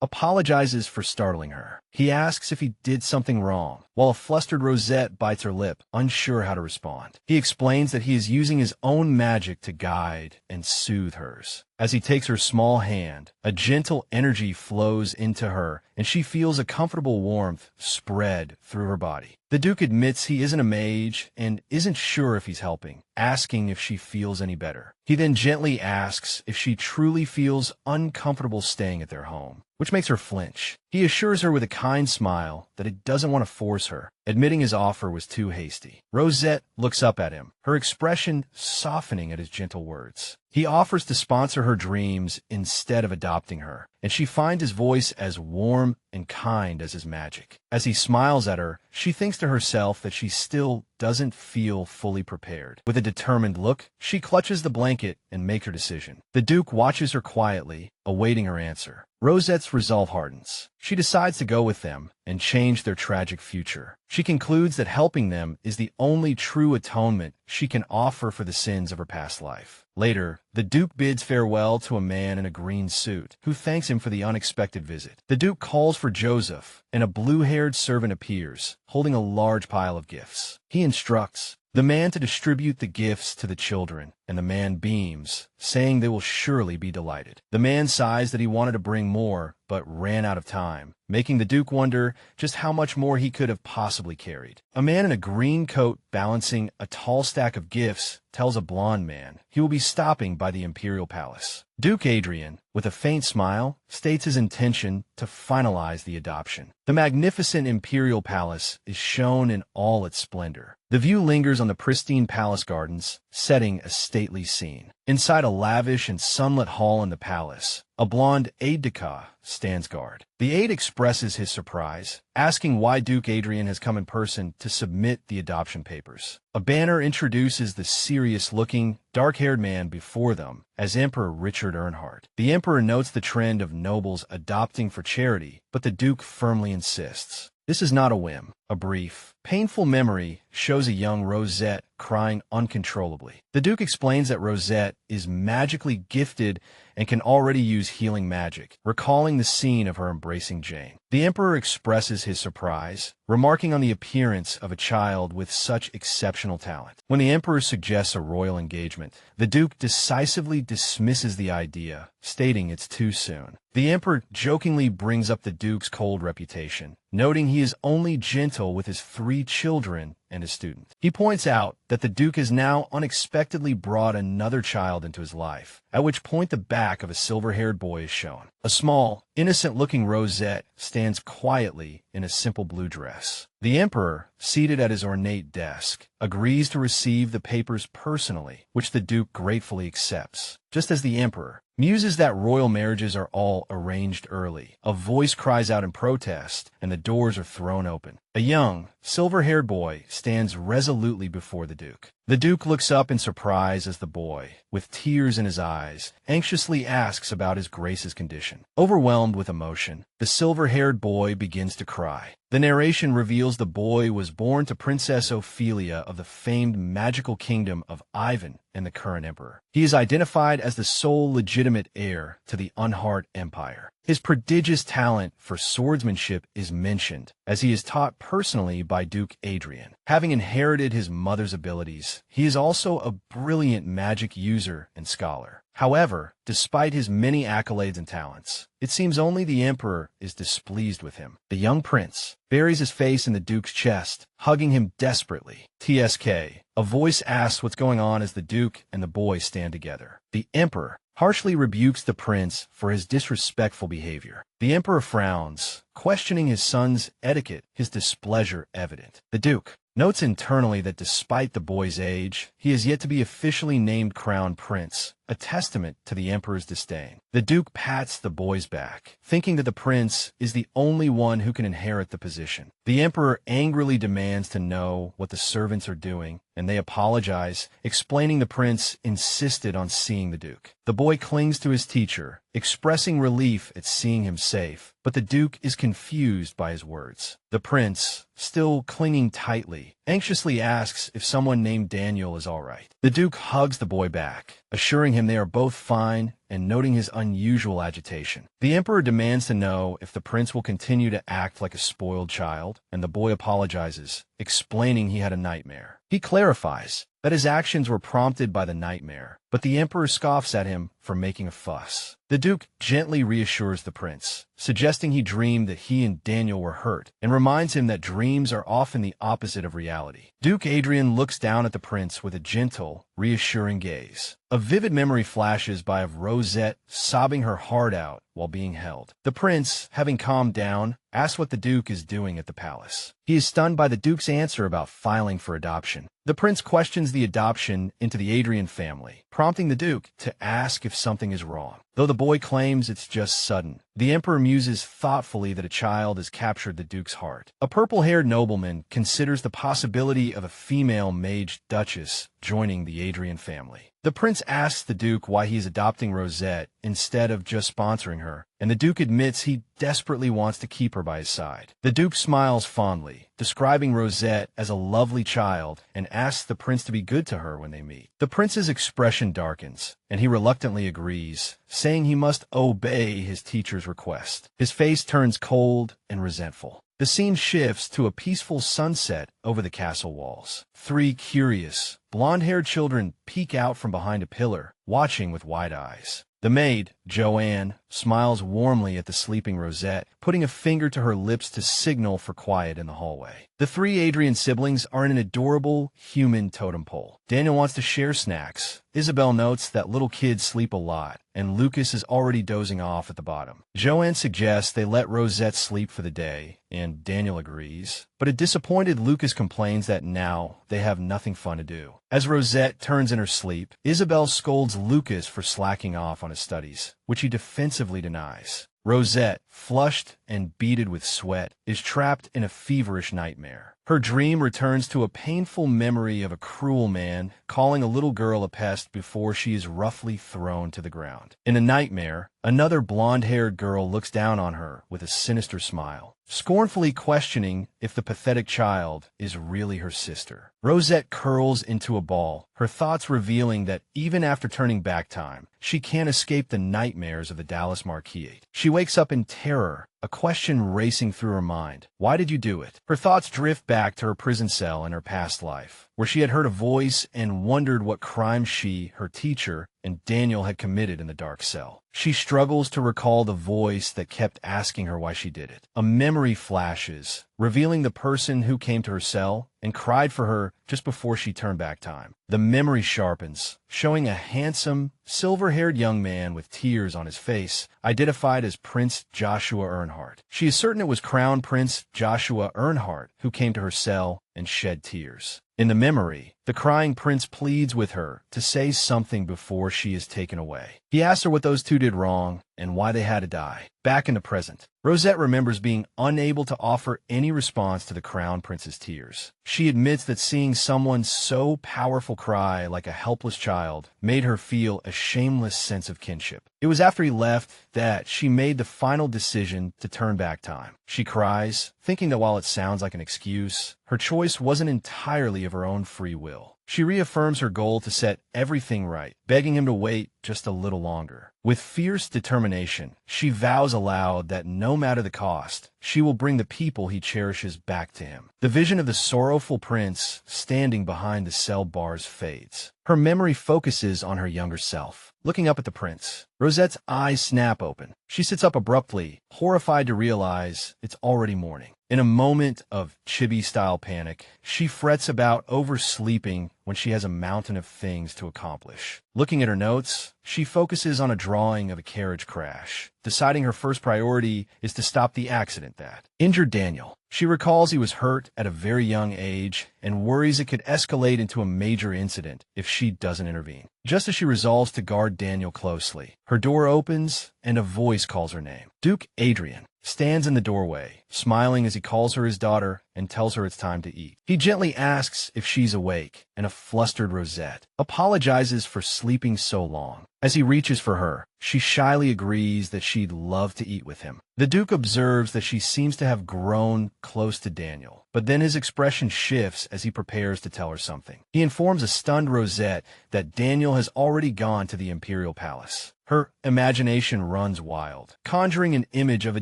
apologizes for startling her. He asks if he did something wrong, while a flustered Rosette bites her lip, unsure how to respond. He explains that he is using his own magic to guide and soothe hers. As he takes her small hand, a gentle energy flows into her, and she feels a comfortable warmth spread through her body. The Duke admits he isn't a mage and isn't sure if he's helping, asking if she feels any better. He then gently asks if she truly feels uncomfortable staying at their home, which makes her flinch. He assures her with a kind smile that he doesn't want to force her, admitting his offer was too hasty. Rosette looks up at him, her expression softening at his gentle words. He offers to sponsor her dreams instead of adopting her, and she finds his voice as warm and kind as his magic. As he smiles at her, she thinks to herself that she still doesn't feel fully prepared. With a determined look, she clutches the blanket and makes her decision. The Duke watches her quietly, awaiting her answer. Rosette's resolve hardens. She decides to go with them and change their tragic future. She concludes that helping them is the only true atonement she can offer for the sins of her past life. Later, the Duke bids farewell to a man in a green suit, who thanks him for the unexpected visit. The Duke calls for Joseph, and a blue-haired servant appears, holding a large pile of gifts. He instructs the man to distribute the gifts to the children, and the man beams, saying they will surely be delighted. The man sighs that he wanted to bring more, but ran out of time, making the Duke wonder just how much more he could have possibly carried. A man in a green coat balancing a tall stack of gifts tells a blonde man he will be stopping by the Imperial Palace. Duke Adrian, with a faint smile, states his intention to finalize the adoption. The magnificent Imperial Palace is shown in all its splendor. The view lingers on the pristine palace gardens, setting a stately scene. Inside a lavish and sunlit hall in the palace, a blonde aide-de-camp stands guard. The aide expresses his surprise, asking why Duke Adrian has come in person to submit the adoption papers. A banner introduces the serious-looking, dark-haired man before them as Emperor Richard Earnhardt. The emperor notes the trend of nobles adopting for charity, but the Duke firmly insists. This is not a whim. A brief, painful memory shows a young Rosette crying uncontrollably. The Duke explains that Rosette is magically gifted and can already use healing magic, recalling the scene of her embracing Jane. The Emperor expresses his surprise, remarking on the appearance of a child with such exceptional talent. When the Emperor suggests a royal engagement, the Duke decisively dismisses the idea, stating it's too soon. The Emperor jokingly brings up the Duke's cold reputation, noting he is only gentle with his 3 children and his student. He points out that the Duke has now unexpectedly brought another child into his life, at which point the back of a silver-haired boy is shown. A small, innocent-looking Rosette stands quietly in a simple blue dress. The Emperor, seated at his ornate desk, agrees to receive the papers personally, which the Duke gratefully accepts. Just as the Emperor muses that royal marriages are all arranged early, a voice cries out in protest, and the doors are thrown open. A young, silver-haired boy stands resolutely before the Duke. The Duke looks up in surprise as the boy, with tears in his eyes, anxiously asks about his Grace's condition. Overwhelmed with emotion, the silver-haired boy begins to cry. The narration reveals the boy was born to Princess Ophelia of the famed magical kingdom of Ivan and the current emperor. He is identified as the sole legitimate heir to the Unhart Empire. His prodigious talent for swordsmanship is mentioned, as he is taught personally by Duke Adrian. Having inherited his mother's abilities, he is also a brilliant magic user and scholar. However, despite his many accolades and talents, it seems only the Emperor is displeased with him. The young prince buries his face in the Duke's chest, hugging him desperately. TSK. A voice asks what's going on as the Duke and the boy stand together. The Emperor harshly rebukes the prince for his disrespectful behavior. The Emperor frowns, questioning his son's etiquette, his displeasure evident. The Duke notes internally that despite the boy's age, he is yet to be officially named crown prince, a testament to the Emperor's disdain. The Duke pats the boy's back, thinking that the prince is the only one who can inherit the position. The Emperor angrily demands to know what the servants are doing, and they apologize, explaining the prince insisted on seeing the Duke. The boy clings to his teacher, expressing relief at seeing him safe, but the Duke is confused by his words. The prince, still clinging tightly, anxiously asks if someone named Daniel is all right. The Duke hugs the boy back, assuring him they are both fine and noting his unusual agitation. The Emperor demands to know if the prince will continue to act like a spoiled child, and the boy apologizes, explaining he had a nightmare. He clarifies that his actions were prompted by the nightmare, but the Emperor scoffs at him for making a fuss. The Duke gently reassures the prince, suggesting he dreamed that he and Daniel were hurt, and reminds him that dreams are often the opposite of reality. Duke Adrian looks down at the prince with a gentle, reassuring gaze. A vivid memory flashes by of Rosette sobbing her heart out while being held. The prince, having calmed down, asks what the Duke is doing at the palace. He is stunned by the Duke's answer about filing for adoption. The prince questions the adoption into the Adrian family, prompting the Duke to ask if something is wrong. Though the boy claims it's just sudden, the Emperor muses thoughtfully that a child has captured the Duke's heart. A purple-haired nobleman considers the possibility of a female mage duchess joining the Adrian family. The prince asks the Duke why he is adopting Rosette instead of just sponsoring her, and the Duke admits he desperately wants to keep her by his side. The Duke smiles fondly, describing Rosette as a lovely child, and asks the prince to be good to her when they meet. The prince's expression darkens, and he reluctantly agrees, saying he must obey his teacher's request. His face turns cold and resentful. The scene shifts to a peaceful sunset over the castle walls. Three curious, blonde-haired children peek out from behind a pillar, watching with wide eyes. The maid, Joanne, smiles warmly at the sleeping Rosette, putting a finger to her lips to signal for quiet in the hallway. The three Adrian siblings are in an adorable human totem pole. Daniel wants to share snacks. Isabel notes that little kids sleep a lot, and Lucas is already dozing off at the bottom. Joanne suggests they let Rosette sleep for the day, and Daniel agrees. But a disappointed Lucas complains that now they have nothing fun to do. As Rosette turns in her sleep, Isabel scolds Lucas for slacking off on his studies, which he defensively denies. Rosette, flushed and beaded with sweat, is trapped in a feverish nightmare. Her dream returns to a painful memory of a cruel man calling a little girl a pest before she is roughly thrown to the ground. In a nightmare, another blonde-haired girl looks down on her with a sinister smile, scornfully questioning if the pathetic child is really her sister. Rosette curls into a ball, her thoughts revealing that even after turning back time, she can't escape the nightmares of the Dallas Marquise. She wakes up in terror, a question racing through her mind. Why did you do it? Her thoughts drift back to her prison cell in her past life, where she had heard a voice and wondered what crime she, her teacher, and Daniel had committed in the dark cell. She struggles to recall the voice that kept asking her why she did it. A memory flashes, revealing the person who came to her cell and cried for her just before she turned back time. The memory sharpens, showing a handsome, silver-haired young man with tears on his face, identified as Prince Joshua Earnhardt. She is certain it was Crown Prince Joshua Earnhardt who came to her cell and shed tears. In the memory, the crying prince pleads with her to say something before she is taken away. He asks her what those two did wrong and why they had to die. Back in the present, Rosette remembers being unable to offer any response to the crown prince's tears. She admits that seeing someone so powerful cry like a helpless child made her feel a shameless sense of kinship. It was after he left that she made the final decision to turn back time. She cries, thinking that while it sounds like an excuse, her choice wasn't entirely of her own free will. She reaffirms her goal to set everything right, begging him to wait just a little longer. With fierce determination, she vows aloud that no matter the cost, she will bring the people he cherishes back to him. The vision of the sorrowful prince standing behind the cell bars fades. Her memory focuses on her younger self. Looking up at the prince, Rosette's eyes snap open. She sits up abruptly, horrified to realize it's already morning. In a moment of chibi-style panic, she frets about oversleeping when she has a mountain of things to accomplish. Looking at her notes, she focuses on a drawing of a carriage crash, deciding her first priority is to stop the accident that injured Daniel. She recalls he was hurt at a very young age and worries it could escalate into a major incident if she doesn't intervene. Just as she resolves to guard Daniel closely, her door opens and a voice calls her name. Duke Adrian stands in the doorway, smiling as he calls her his daughter and tells her it's time to eat. He gently asks if she's awake, and a flustered Rosette apologizes for sleeping so long. As he reaches for her, she shyly agrees that she'd love to eat with him. The Duke observes that she seems to have grown close to Daniel, but then his expression shifts as he prepares to tell her something. He informs a stunned Rosette that Daniel has already gone to the Imperial Palace. Her imagination runs wild, conjuring an image of a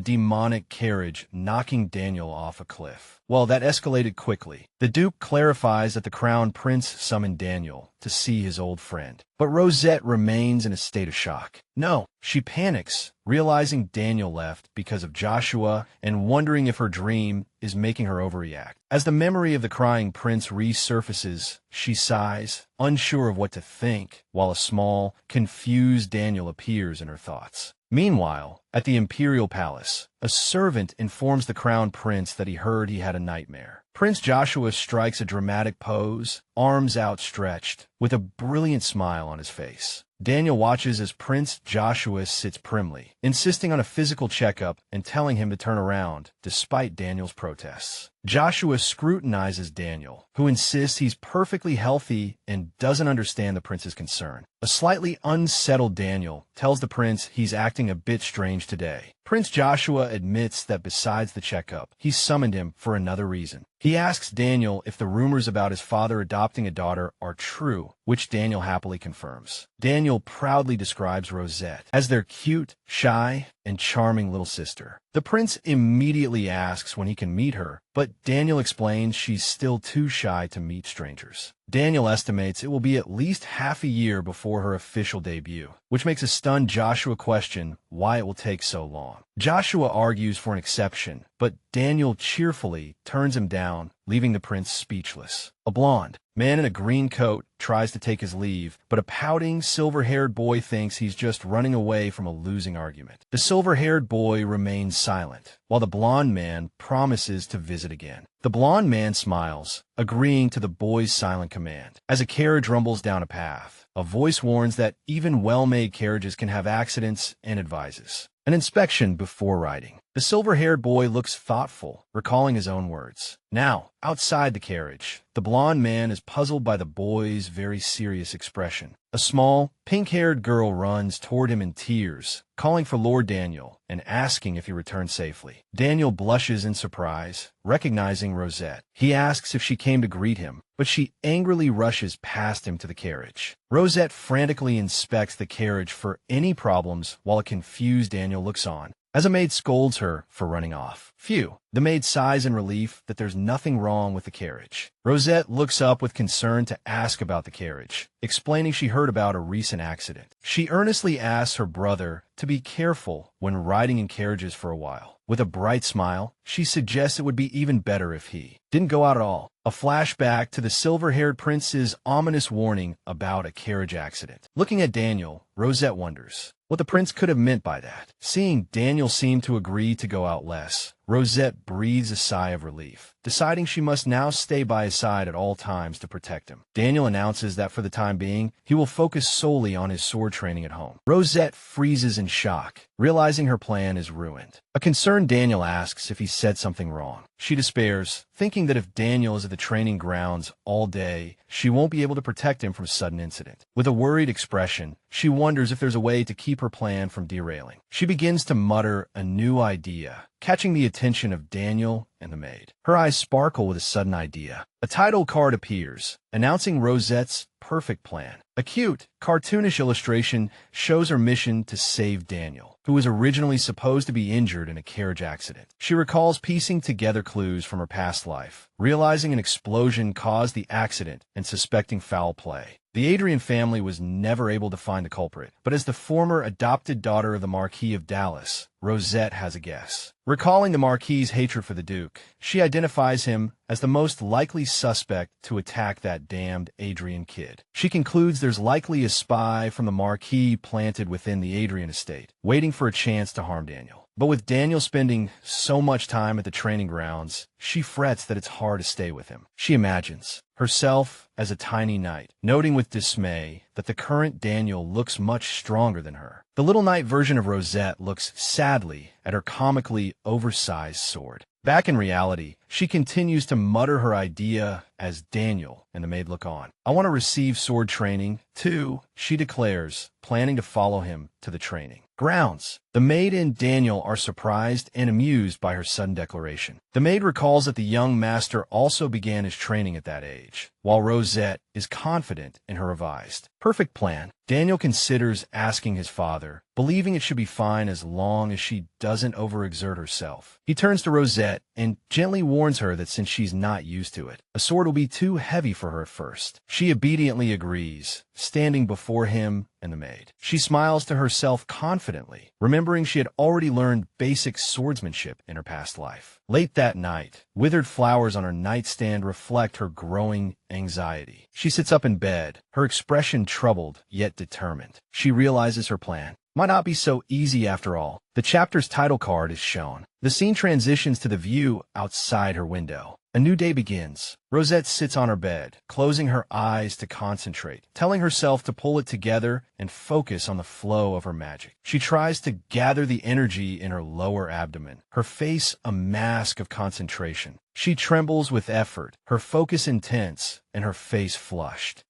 demonic carriage knocking Daniel off a cliff. Well, that escalated quickly. The Duke clarifies that the Crown Prince summoned Daniel to see his old friend. But Rosette remains in a state of shock. No, she panics, realizing Daniel left because of Joshua and wondering if her dream is making her overreact. As the memory of the crying prince resurfaces, she sighs, unsure of what to think, while a small, confused Daniel appears in her thoughts. Meanwhile, at the Imperial Palace, a servant informs the Crown Prince that he heard he had a nightmare. Prince Joshua strikes a dramatic pose, arms outstretched, with a brilliant smile on his face. Daniel watches as Prince Joshua sits primly, insisting on a physical checkup and telling him to turn around, despite Daniel's protests. Joshua scrutinizes Daniel, who insists he's perfectly healthy and doesn't understand the prince's concern. A slightly unsettled Daniel tells the prince he's acting a bit strange today. Prince Joshua admits that besides the checkup, he summoned him for another reason. He asks Daniel if the rumors about his father adopting a daughter are true, which Daniel happily confirms. Daniel proudly describes Rosette as their cute, shy, and charming little sister. The prince immediately asks when he can meet her, but Daniel explains she's still too shy to meet strangers. Daniel estimates it will be at least half a year before her official debut, which makes a stunned Joshua question why it will take so long. Joshua argues for an exception, but Daniel cheerfully turns him down, leaving the prince speechless. A blonde man in a green coat tries to take his leave, but a pouting, silver-haired boy thinks he's just running away from a losing argument. The silver-haired boy remains silent, while the blonde man promises to visit again. The blonde man smiles, agreeing to the boy's silent command. As a carriage rumbles down a path, a voice warns that even well-made carriages can have accidents and advises an inspection before riding. The silver-haired boy looks thoughtful, recalling his own words. Now, outside the carriage, the blonde man is puzzled by the boy's very serious expression. A small, pink-haired girl runs toward him in tears, calling for Lord Daniel and asking if he returned safely. Daniel blushes in surprise, recognizing Rosette. He asks if she came to greet him, but she angrily rushes past him to the carriage. Rosette frantically inspects the carriage for any problems while a confused Daniel looks on, as a maid scolds her for running off. Phew. The maid sighs in relief that there's nothing wrong with the carriage. Rosette looks up with concern to ask about the carriage, explaining she heard about a recent accident. She earnestly asks her brother to be careful when riding in carriages for a while. With a bright smile, she suggests it would be even better if he didn't go out at all. A flashback to the silver-haired prince's ominous warning about a carriage accident. Looking at Daniel, Rosette wonders what the prince could have meant by that. Seeing Daniel seem to agree to go out less, Rosette breathes a sigh of relief, deciding she must now stay by his side at all times to protect him. Daniel announces that for the time being, he will focus solely on his sword training at home. Rosette freezes in shock, realizing her plan is ruined. A concerned Daniel asks if he said something wrong. She despairs, thinking that if Daniel is at the training grounds all day, she won't be able to protect him from sudden incident. With a worried expression, she wonders if there's a way to keep her plan from derailing. She begins to mutter a new idea, catching the attention of Daniel and the maid. Her eyes sparkle with a sudden idea. A title card appears, announcing Rosette's perfect plan. A cute, cartoonish illustration shows her mission to save Daniel, who was originally supposed to be injured in a carriage accident. She recalls piecing together clues from her past life, realizing an explosion caused the accident and suspecting foul play. The Adrian family was never able to find the culprit, but as the former adopted daughter of the Marquis of Dallas, Rosette has a guess. Recalling the Marquis's hatred for the Duke, she identifies him as the most likely suspect to attack that damned Adrian kid. She concludes there's likely a spy from the Marquis planted within the Adrian estate, waiting for a chance to harm Daniel. But with Daniel spending so much time at the training grounds, she frets that it's hard to stay with him. She imagines herself as a tiny knight, noting with dismay that the current Daniel looks much stronger than her. The little knight version of Rosette looks sadly at her comically oversized sword. Back in reality, she continues to mutter her idea as Daniel and the maid look on. I want to receive sword training, too, she declares, planning to follow him to the training grounds. The maid and Daniel are surprised and amused by her sudden declaration. The maid recalls that the young master also began his training at that age, while Rosette is confident in her revised perfect plan. Daniel considers asking his father, believing it should be fine as long as she doesn't overexert herself. He turns to Rosette and gently warns her that since she's not used to it, a sword will be too heavy for her at first. She obediently agrees, standing before him and the maid. She smiles to herself confidently, remembering she had already learned basic swordsmanship in her past life. Late that night, withered flowers on her nightstand reflect her growing anxiety. She sits up in bed, her expression troubled yet determined. She realizes her plan might not be so easy after all. The chapter's title card is shown. The scene transitions to the view outside her window. A new day begins. Rosette sits on her bed, closing her eyes to concentrate, telling herself to pull it together and focus on the flow of her magic. She tries to gather the energy in her lower abdomen, her face a mask of concentration. She trembles with effort, her focus intense, and her face flushed.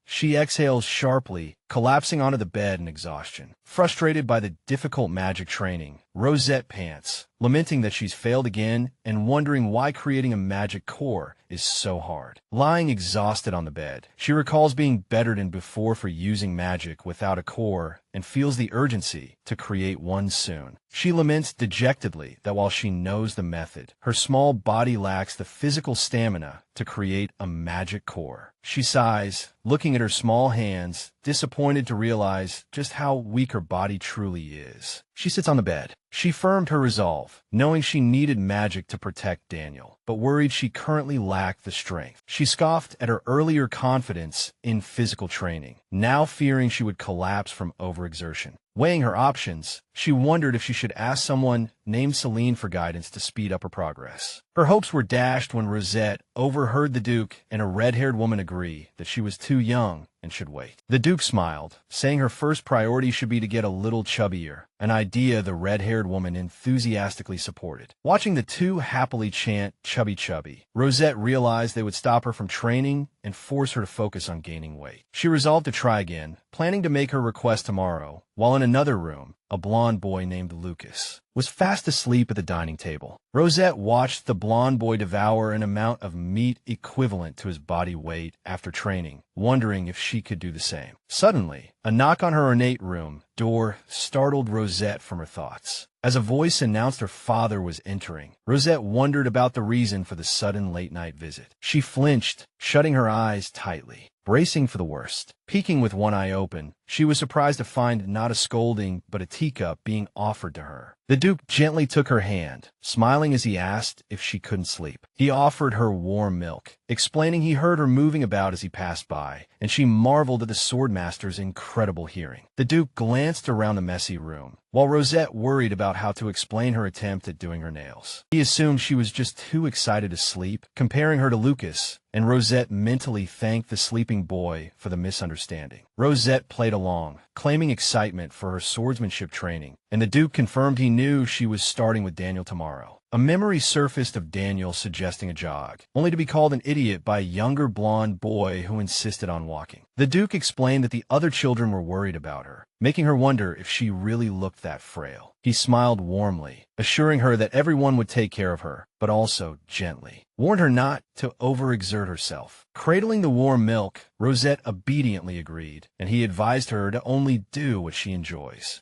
She exhales sharply, collapsing onto the bed in exhaustion. Frustrated by the difficult magic training, Rosette pants, lamenting that she's failed again and wondering why creating a magic core is so hard. Lying exhausted on the bed, she recalls being bettered than before for using magic without a core and feels the urgency to create one soon. She laments dejectedly that while she knows the method, her small body lacks the physical stamina to create a magic core. She sighs, looking at her small hands, disappointed to realize just how weak her body truly is. She sits on the bed. She firmed her resolve, knowing she needed magic to protect Daniel, but worried she currently lacked the strength. She scoffed at her earlier confidence in physical training, now fearing she would collapse from overexertion. Weighing her options, she wondered if she should ask someone named Celine for guidance to speed up her progress. Her hopes were dashed when Rosette overheard the Duke and a red-haired woman agree that she was too young and should wait. The Duke smiled, saying her first priority should be to get a little chubbier, an idea the red-haired woman enthusiastically supported. Watching the two happily chant chubby chubby, Rosette realized they would stop her from training and force her to focus on gaining weight. She resolved to try again, planning to make her request tomorrow, while in another room, a blond boy named Lucas was fast asleep at the dining table. Rosette watched the blond boy devour an amount of meat equivalent to his body weight after training, wondering if she could do the same. Suddenly, a knock on her ornate room door startled Rosette from her thoughts. As a voice announced her father was entering, Rosette wondered about the reason for the sudden late-night visit. She flinched, shutting her eyes tightly, bracing for the worst. Peeking with one eye open, she was surprised to find not a scolding but a teacup being offered to her. The Duke gently took her hand, smiling as he asked if she couldn't sleep. He offered her warm milk, explaining he heard her moving about as he passed by, and she marveled at the swordmaster's incredible hearing. The Duke glanced around the messy room, while Rosette worried about how to explain her attempt at doing her nails. He assumed she was just too excited to sleep, comparing her to Lucas, and Rosette mentally thanked the sleeping boy for the misunderstanding. Rosette played along, claiming excitement for her swordsmanship training, and the Duke confirmed he knew she was starting with Daniel tomorrow. A memory surfaced of Daniel suggesting a jog, only to be called an idiot by a younger blonde boy who insisted on walking. The Duke explained that the other children were worried about her, making her wonder if she really looked that frail. He smiled warmly, assuring her that everyone would take care of her, but also gently. Warned her not to overexert herself. Cradling the warm milk, Rosette obediently agreed, and he advised her to only do what she enjoys.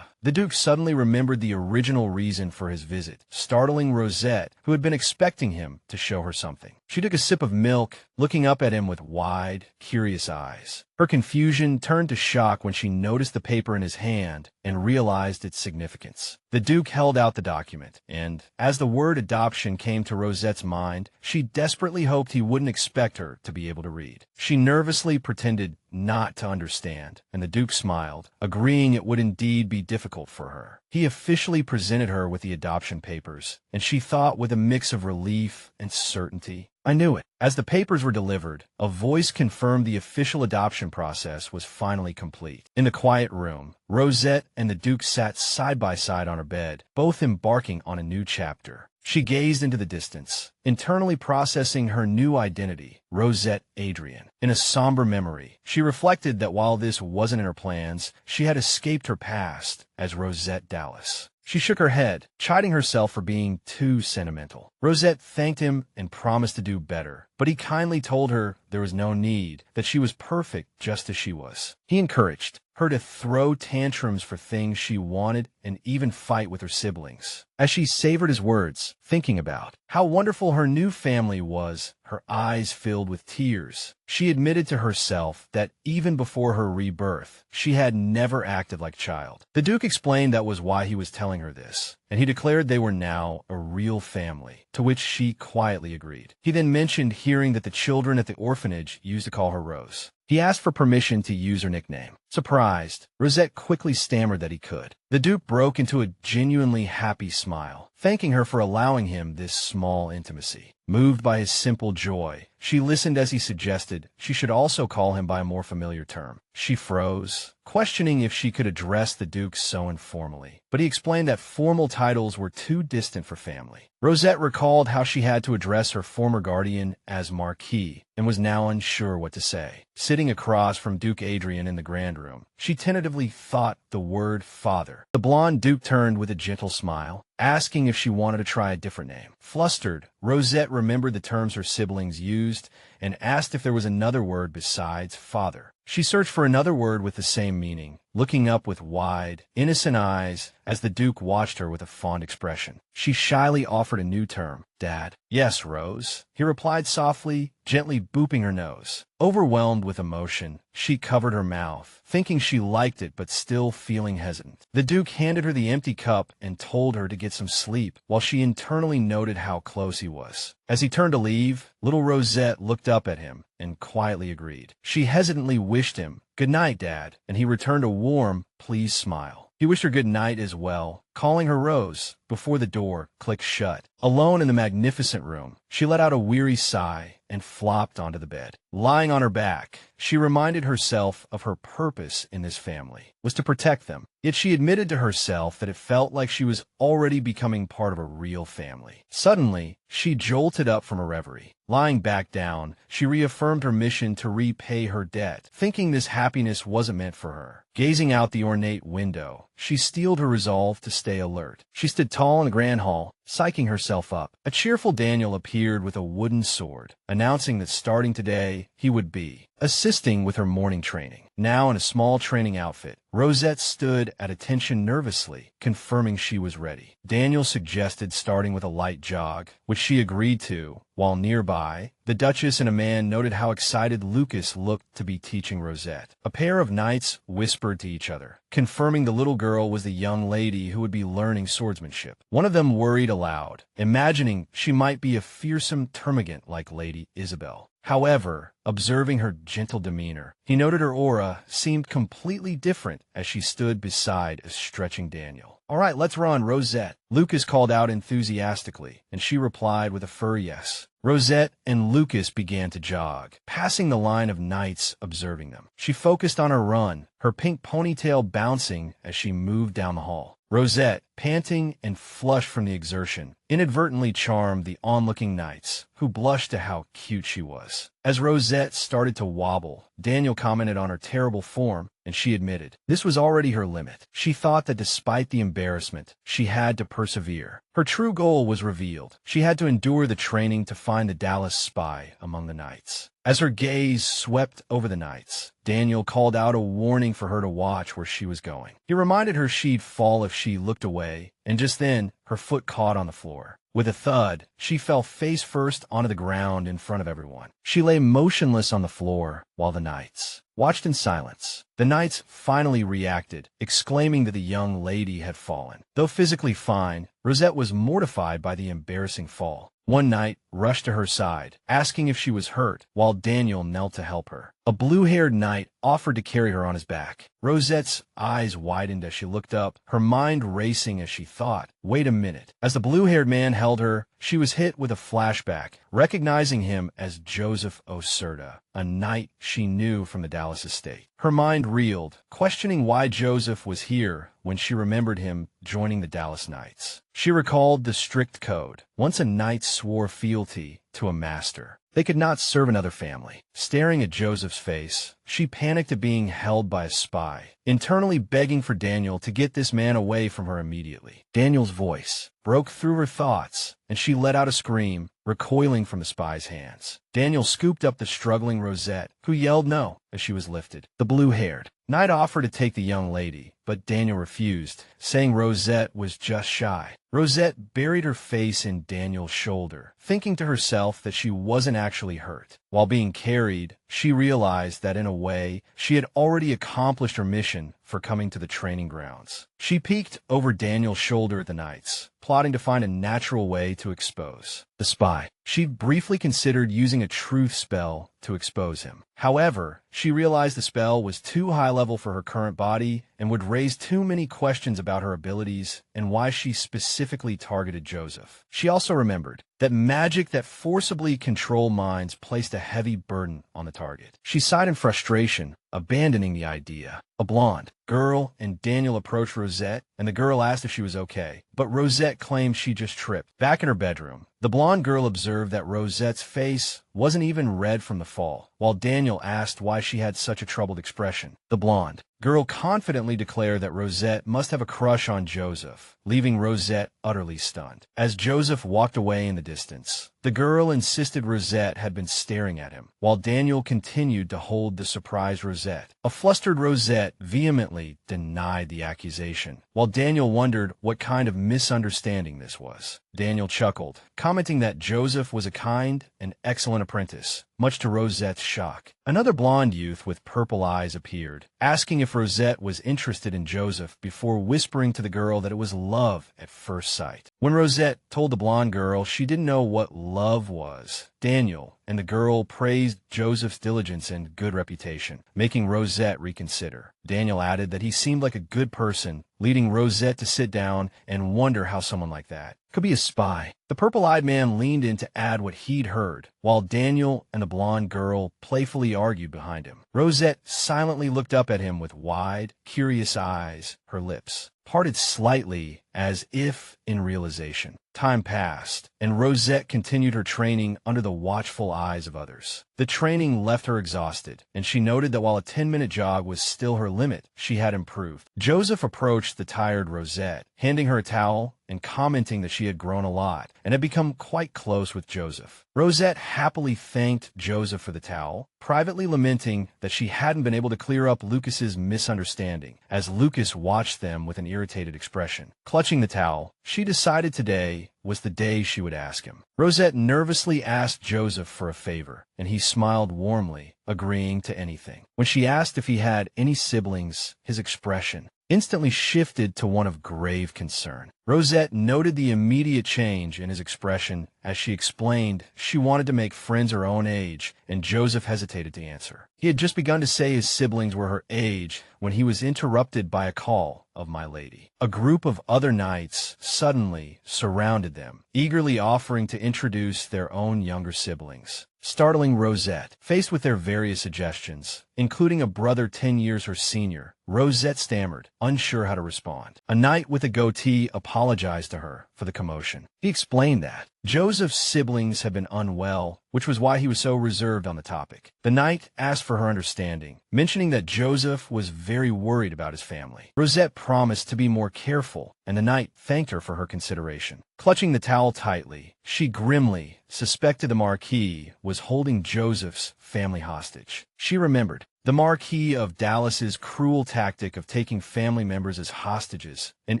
The Duke suddenly remembered the original reason for his visit, startling Rosette, who had been expecting him to show her something. She took a sip of milk, looking up at him with wide, curious eyes. Her confusion turned to shock when she noticed the paper in his hand and realized its significance. The Duke held out the document, and, as the word adoption came to Rosette's mind, she desperately hoped he wouldn't expect her to be able to read. She nervously pretended not to understand, and the Duke smiled, agreeing it would indeed be difficult for her. He officially presented her with the adoption papers, and she thought with a mix of relief and certainty, "I knew it." As the papers were delivered, a voice confirmed the official adoption process was finally complete. In the quiet room, Rosette and the Duke sat side by side on her bed, both embarking on a new chapter. She gazed into the distance, internally processing her new identity, Rosette Adrian. In a somber memory, she reflected that while this wasn't in her plans, she had escaped her past as Rosette Dallas. She shook her head, chiding herself for being too sentimental. Rosette thanked him and promised to do better, but he kindly told her there was no need, that she was perfect just as she was. He encouraged her to throw tantrums for things she wanted and even fight with her siblings. As she savored his words, thinking about how wonderful her new family was, her eyes filled with tears. She admitted to herself that even before her rebirth, she had never acted like a child. The Duke explained that was why he was telling her this, and he declared they were now a real family, to which she quietly agreed. He then mentioned hearing that the children at the orphanage used to call her Rose. He asked for permission to use her nickname. Surprised, Rosette quickly stammered that he could. The Duke broke into a genuinely happy smile, thanking her for allowing him this small intimacy. Moved by his simple joy, she listened as he suggested she should also call him by a more familiar term. She froze, questioning if she could address the Duke so informally, but he explained that formal titles were too distant for family. Rosette recalled how she had to address her former guardian as Marquis and was now unsure what to say. Sitting across from Duke Adrian in the Grand Room, she tentatively thought the word father. The blonde Duke turned with a gentle smile, asking if she wanted to try a different name. Flustered, Rosette remembered the terms her siblings used and asked if there was another word besides father. She searched for another word with the same meaning, looking up with wide, innocent eyes as the Duke watched her with a fond expression. She shyly offered a new term, Dad. "Yes, Rose," he replied softly, gently booping her nose. Overwhelmed with emotion, she covered her mouth, thinking she liked it but still feeling hesitant. The Duke handed her the empty cup and told her to get some sleep, while she internally noted how close he was. As he turned to leave, little Rosette looked up at him and quietly agreed. She hesitantly wished him, "Good night, Dad," and he returned a warm, pleased smile. He wished her good night as well, calling her Rose, before the door clicked shut. Alone in the magnificent room, she let out a weary sigh and flopped onto the bed. Lying on her back, she reminded herself of her purpose in this family was to protect them. Yet she admitted to herself that it felt like she was already becoming part of a real family. Suddenly, she jolted up from a reverie. Lying back down, she reaffirmed her mission to repay her debt, thinking this happiness wasn't meant for her. Gazing out the ornate window, she steeled her resolve to stay alert. She stood tall in the grand hall, psyching herself up. A cheerful Daniel appeared with a wooden sword, announcing that starting today, he would be assisting with her morning training. Now in a small training outfit, Rosette stood at attention nervously, confirming she was ready. Daniel suggested starting with a light jog, which she agreed to, while nearby, the Duchess and a man noted how excited Lucas looked to be teaching Rosette. A pair of knights whispered to each other, confirming the little girl was the young lady who would be learning swordsmanship. One of them worried aloud, imagining she might be a fearsome termagant like Lady Isabel. However, observing her gentle demeanor, he noted her aura seemed completely different as she stood beside a stretching Daniel. "All right, let's run, Rosette," Lucas called out enthusiastically, and she replied with a furry yes. Rosette and Lucas began to jog, passing the line of knights observing them. She focused on her run, her pink ponytail bouncing as she moved down the hall. Rosette, panting and flushed from the exertion, inadvertently charmed the onlooking knights, who blushed at how cute she was. As Rosette started to wobble, Daniel commented on her terrible form, and she admitted this was already her limit. She thought that despite the embarrassment, she had to persevere. Her true goal was revealed. She had to endure the training to find the Dallas spy among the knights. As her gaze swept over the knights, Daniel called out a warning for her to watch where she was going. He reminded her she'd fall if she looked away, and just then, her foot caught on the floor. With a thud, she fell face first onto the ground in front of everyone. She lay motionless on the floor while the knights watched in silence. The knights finally reacted, exclaiming that the young lady had fallen. Though physically fine, Rosette was mortified by the embarrassing fall. One knight rushed to her side, asking if she was hurt, while Daniel knelt to help her. A blue-haired knight offered to carry her on his back. Rosette's eyes widened as she looked up, her mind racing as she thought, wait a minute. As the blue-haired man held her, she was hit with a flashback, recognizing him as Joseph Oserta, a knight she knew from the Dallas estate. Her mind reeled, questioning why Joseph was here when she remembered him joining the Dallas Knights. She recalled the strict code. Once a knight swore fealty to a master, they could not serve another family. Staring at Joseph's face, she panicked at being held by a spy, internally begging for Daniel to get this man away from her immediately. Daniel's voice broke through her thoughts, and she let out a scream, recoiling from the spy's hands. Daniel scooped up the struggling Rosette, who yelled no as she was lifted. The blue-haired knight offered to take the young lady, but Daniel refused, saying Rosette was just shy. Rosette buried her face in Daniel's shoulder, thinking to herself that she wasn't actually hurt. While being carried, she realized that in a way, she had already accomplished her mission for coming to the training grounds. She peeked over Daniel's shoulder at the knights, plotting to find a natural way to expose the spy. She'd briefly considered using a truth spell to expose him. However, she realized the spell was too high level for her current body and would raise too many questions about her abilities and why she specifically targeted Joseph. She also remembered that magic that forcibly controlled minds placed a heavy burden on the target. She sighed in frustration, abandoning the idea. A blonde girl and Daniel approached Rosette, and the girl asked if she was okay, but Rosette claimed she just tripped. Back in her bedroom, the blonde girl observed that Rosette's face wasn't even red from the fall, while Daniel asked why she had such a troubled expression. The blonde girl confidently declared that Rosette must have a crush on Joseph, leaving Rosette utterly stunned. As Joseph walked away in the distance, the girl insisted Rosette had been staring at him, while Daniel continued to hold the surprised Rosette. A flustered Rosette vehemently denied the accusation, while Daniel wondered what kind of misunderstanding this was. Daniel chuckled, commenting that Joseph was a kind and excellent apprentice, much to Rosette's shock. Another blonde youth with purple eyes appeared, asking if Rosette was interested in Joseph before whispering to the girl that it was love at first sight. When Rosette told the blonde girl she didn't know what love was, Daniel and the girl praised Joseph's diligence and good reputation, making Rosette reconsider. Daniel added that he seemed like a good person, leading Rosette to sit down and wonder how someone like that could be a spy. The purple-eyed man leaned in to add what he'd heard, while Daniel and the blonde girl playfully argued behind him. Rosette silently looked up at him with wide, curious eyes, her lips parted slightly as if in realization. Time passed, and Rosette continued her training under the watchful eyes of others. The training left her exhausted, and she noted that while a 10-minute jog was still her limit, she had improved. Joseph approached the tired Rosette, handing her a towel and commenting that she had grown a lot and had become quite close with Joseph. Rosette happily thanked Joseph for the towel, privately lamenting that she hadn't been able to clear up Lucas's misunderstanding, as Lucas watched them with an irritated expression. Clutching the towel, she decided today was the day she would ask him. Rosette nervously asked Joseph for a favor, and he smiled warmly, agreeing to anything. When she asked if he had any siblings, his expression instantly shifted to one of grave concern. Rosette noted the immediate change in his expression as she explained she wanted to make friends her own age, and Joseph hesitated to answer. He had just begun to say his siblings were her age when he was interrupted by a call of my lady. A group of other knights suddenly surrounded them, eagerly offering to introduce their own younger siblings. startling Rosette. Faced with their various suggestions, including a brother 10 years her senior, Rosette stammered, unsure how to respond. A knight with a goatee apologized to her for the commotion. He explained that Joseph's siblings had been unwell, which was why he was so reserved on the topic. The knight asked for her understanding, mentioning that Joseph was very worried about his family. Rosette promised to be more careful, and the knight thanked her for her consideration. Clutching the towel tightly, she grimly suspected the Marquis was holding Joseph's family hostage. She remembered the Marquis of Dallas's cruel tactic of taking family members as hostages, an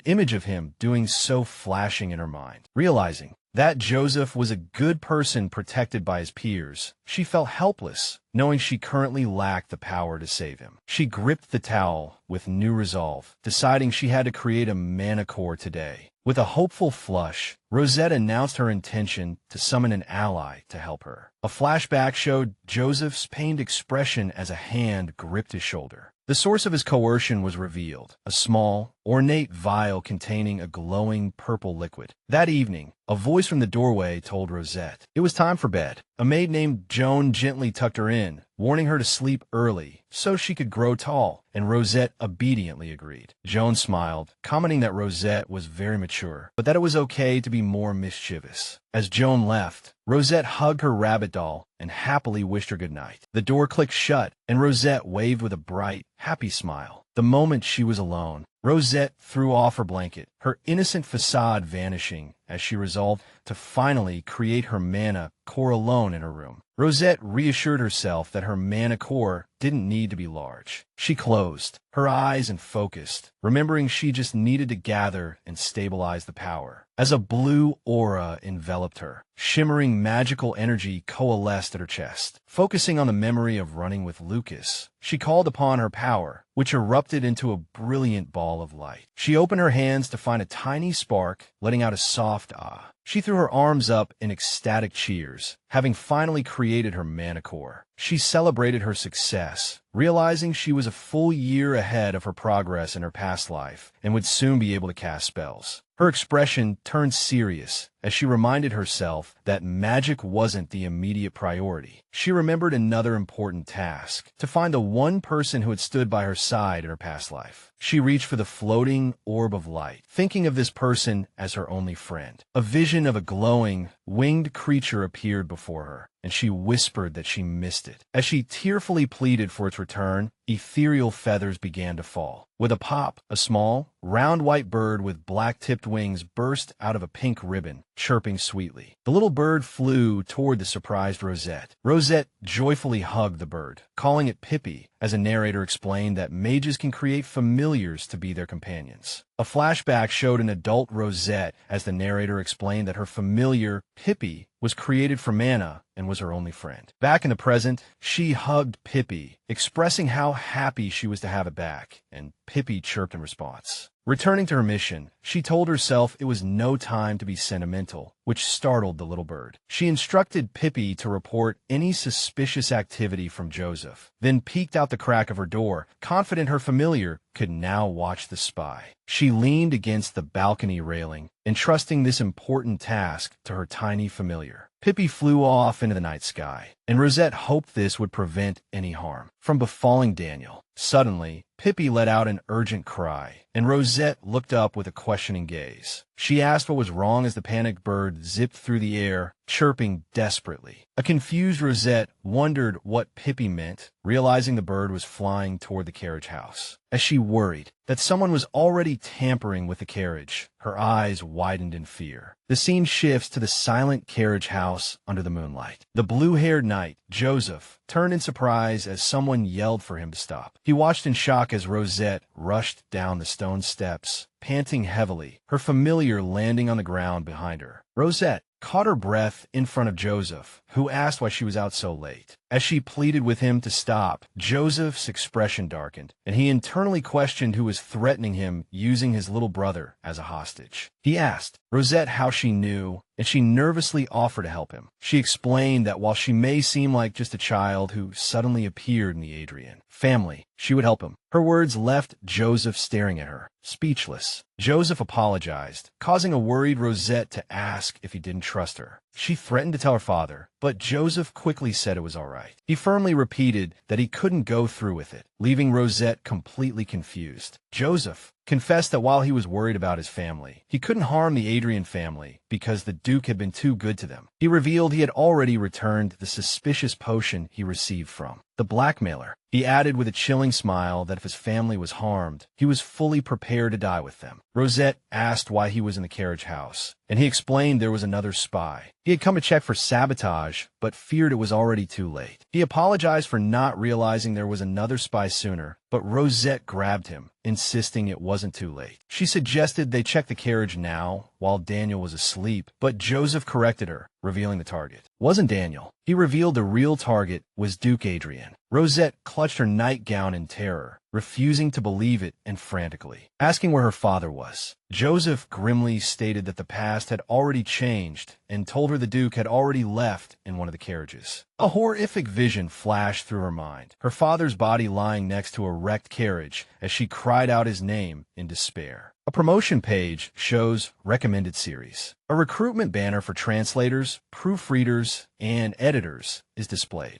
image of him doing so flashing in her mind. Realizing that Joseph was a good person protected by his peers, she felt helpless, knowing she currently lacked the power to save him. She gripped the towel with new resolve, deciding she had to create a mana core today. With a hopeful flush, Rosette announced her intention to summon an ally to help her. A flashback showed Joseph's pained expression as a hand gripped his shoulder. The source of his coercion was revealed, a small, ornate vial containing a glowing purple liquid. That evening, a voice from the doorway told Rosette it was time for bed. A maid named Joan gently tucked her in, warning her to sleep early so she could grow tall, and Rosette obediently agreed. Joan smiled, commenting that Rosette was very mature, but that it was okay to be more mischievous. As Joan left, Rosette hugged her rabbit doll and happily wished her good night. The door clicked shut, and Rosette waved with a bright, happy smile. The moment she was alone, Rosette threw off her blanket, her innocent facade vanishing as she resolved to finally create her mana core alone in her room. Rosette reassured herself that her mana core didn't need to be large. She closed her eyes and focused, remembering she just needed to gather and stabilize the power. As a blue aura enveloped her, shimmering magical energy coalesced at her chest. Focusing on the memory of running with Lucas, she called upon her power, which erupted into a brilliant ball of light. She opened her hands to find a tiny spark, letting out a soft ah. She threw her arms up in ecstatic cheers, having finally created her mana core. She celebrated her success, realizing she was a full year ahead of her progress in her past life and would soon be able to cast spells. Her expression turned serious as she reminded herself that magic wasn't the immediate priority. She remembered another important task: to find the one person who had stood by her side in her past life. She reached for the floating orb of light, thinking of this person as her only friend. A vision of a glowing, winged creature appeared before her, and she whispered that she missed it. As she tearfully pleaded for its return, ethereal feathers began to fall. With a pop, a small, round white bird with black-tipped wings burst out of a pink ribbon, chirping sweetly. The little bird flew toward the surprised Rosette. Rosette joyfully hugged the bird, calling it Pippi, as a narrator explained that mages can create familiars to be their companions. A flashback showed an adult Rosette as the narrator explained that her familiar, Pippi, was created for mana and was her only friend. Back in the present, she hugged Pippi, expressing how happy she was to have it back, and Pippi chirped in response. Returning to her mission, she told herself it was no time to be sentimental, which startled the little bird. She instructed Pippi to report any suspicious activity from Joseph, then peeked out the crack of her door, confident her familiar could now watch the spy. She leaned against the balcony railing, entrusting this important task to her tiny familiar. Pippi flew off into the night sky, and Rosette hoped this would prevent any harm from befalling Daniel. Suddenly, Pippi let out an urgent cry, and Rosette looked up with a questioning gaze. She asked what was wrong as the panicked bird zipped through the air, chirping desperately. A confused Rosette wondered what Pippi meant, realizing the bird was flying toward the carriage house. As she worried that someone was already tampering with the carriage, her eyes widened in fear. The scene shifts to the silent carriage house under the moonlight. The blue-haired knight, Joseph, turned in surprise as someone yelled for him to stop. He watched in shock as Rosette rushed down the stone steps, panting heavily, her familiar landing on the ground behind her. Rosette caught her breath in front of Joseph, who asked why she was out so late. As she pleaded with him to stop, Joseph's expression darkened, and he internally questioned who was threatening him using his little brother as a hostage. He asked Rosette how she knew, and she nervously offered to help him. She explained that while she may seem like just a child who suddenly appeared in the Adrian family, she would help him. Her words left Joseph staring at her, speechless. Joseph apologized, causing a worried Rosette to ask if he didn't trust her. She threatened to tell her father, but Joseph quickly said it was all right. He firmly repeated that he couldn't go through with it, leaving Rosette completely confused. Joseph confessed that while he was worried about his family, he couldn't harm the Adrian family because the Duke had been too good to them. He revealed he had already returned the suspicious potion he received from the blackmailer. He added with a chilling smile that if his family was harmed, he was fully prepared to die with them. Rosette asked why he was in the carriage house, and he explained there was another spy. He had come to check for sabotage, but feared it was already too late. He apologized for not realizing there was another spy sooner, but Rosette grabbed him, insisting it wasn't too late. She suggested they check the carriage now, while Daniel was asleep, but Joseph corrected her, revealing the target wasn't Daniel. He revealed the real target was Duke Adrian. Rosette clutched her nightgown in terror, refusing to believe it and frantically asking where her father was. Joseph grimly stated that the past had already changed and told her the Duke had already left in one of the carriages. A horrific vision flashed through her mind, her father's body lying next to a wrecked carriage as she cried out his name in despair. A promotion page shows recommended series. A recruitment banner for translators, proofreaders, and editors is displayed.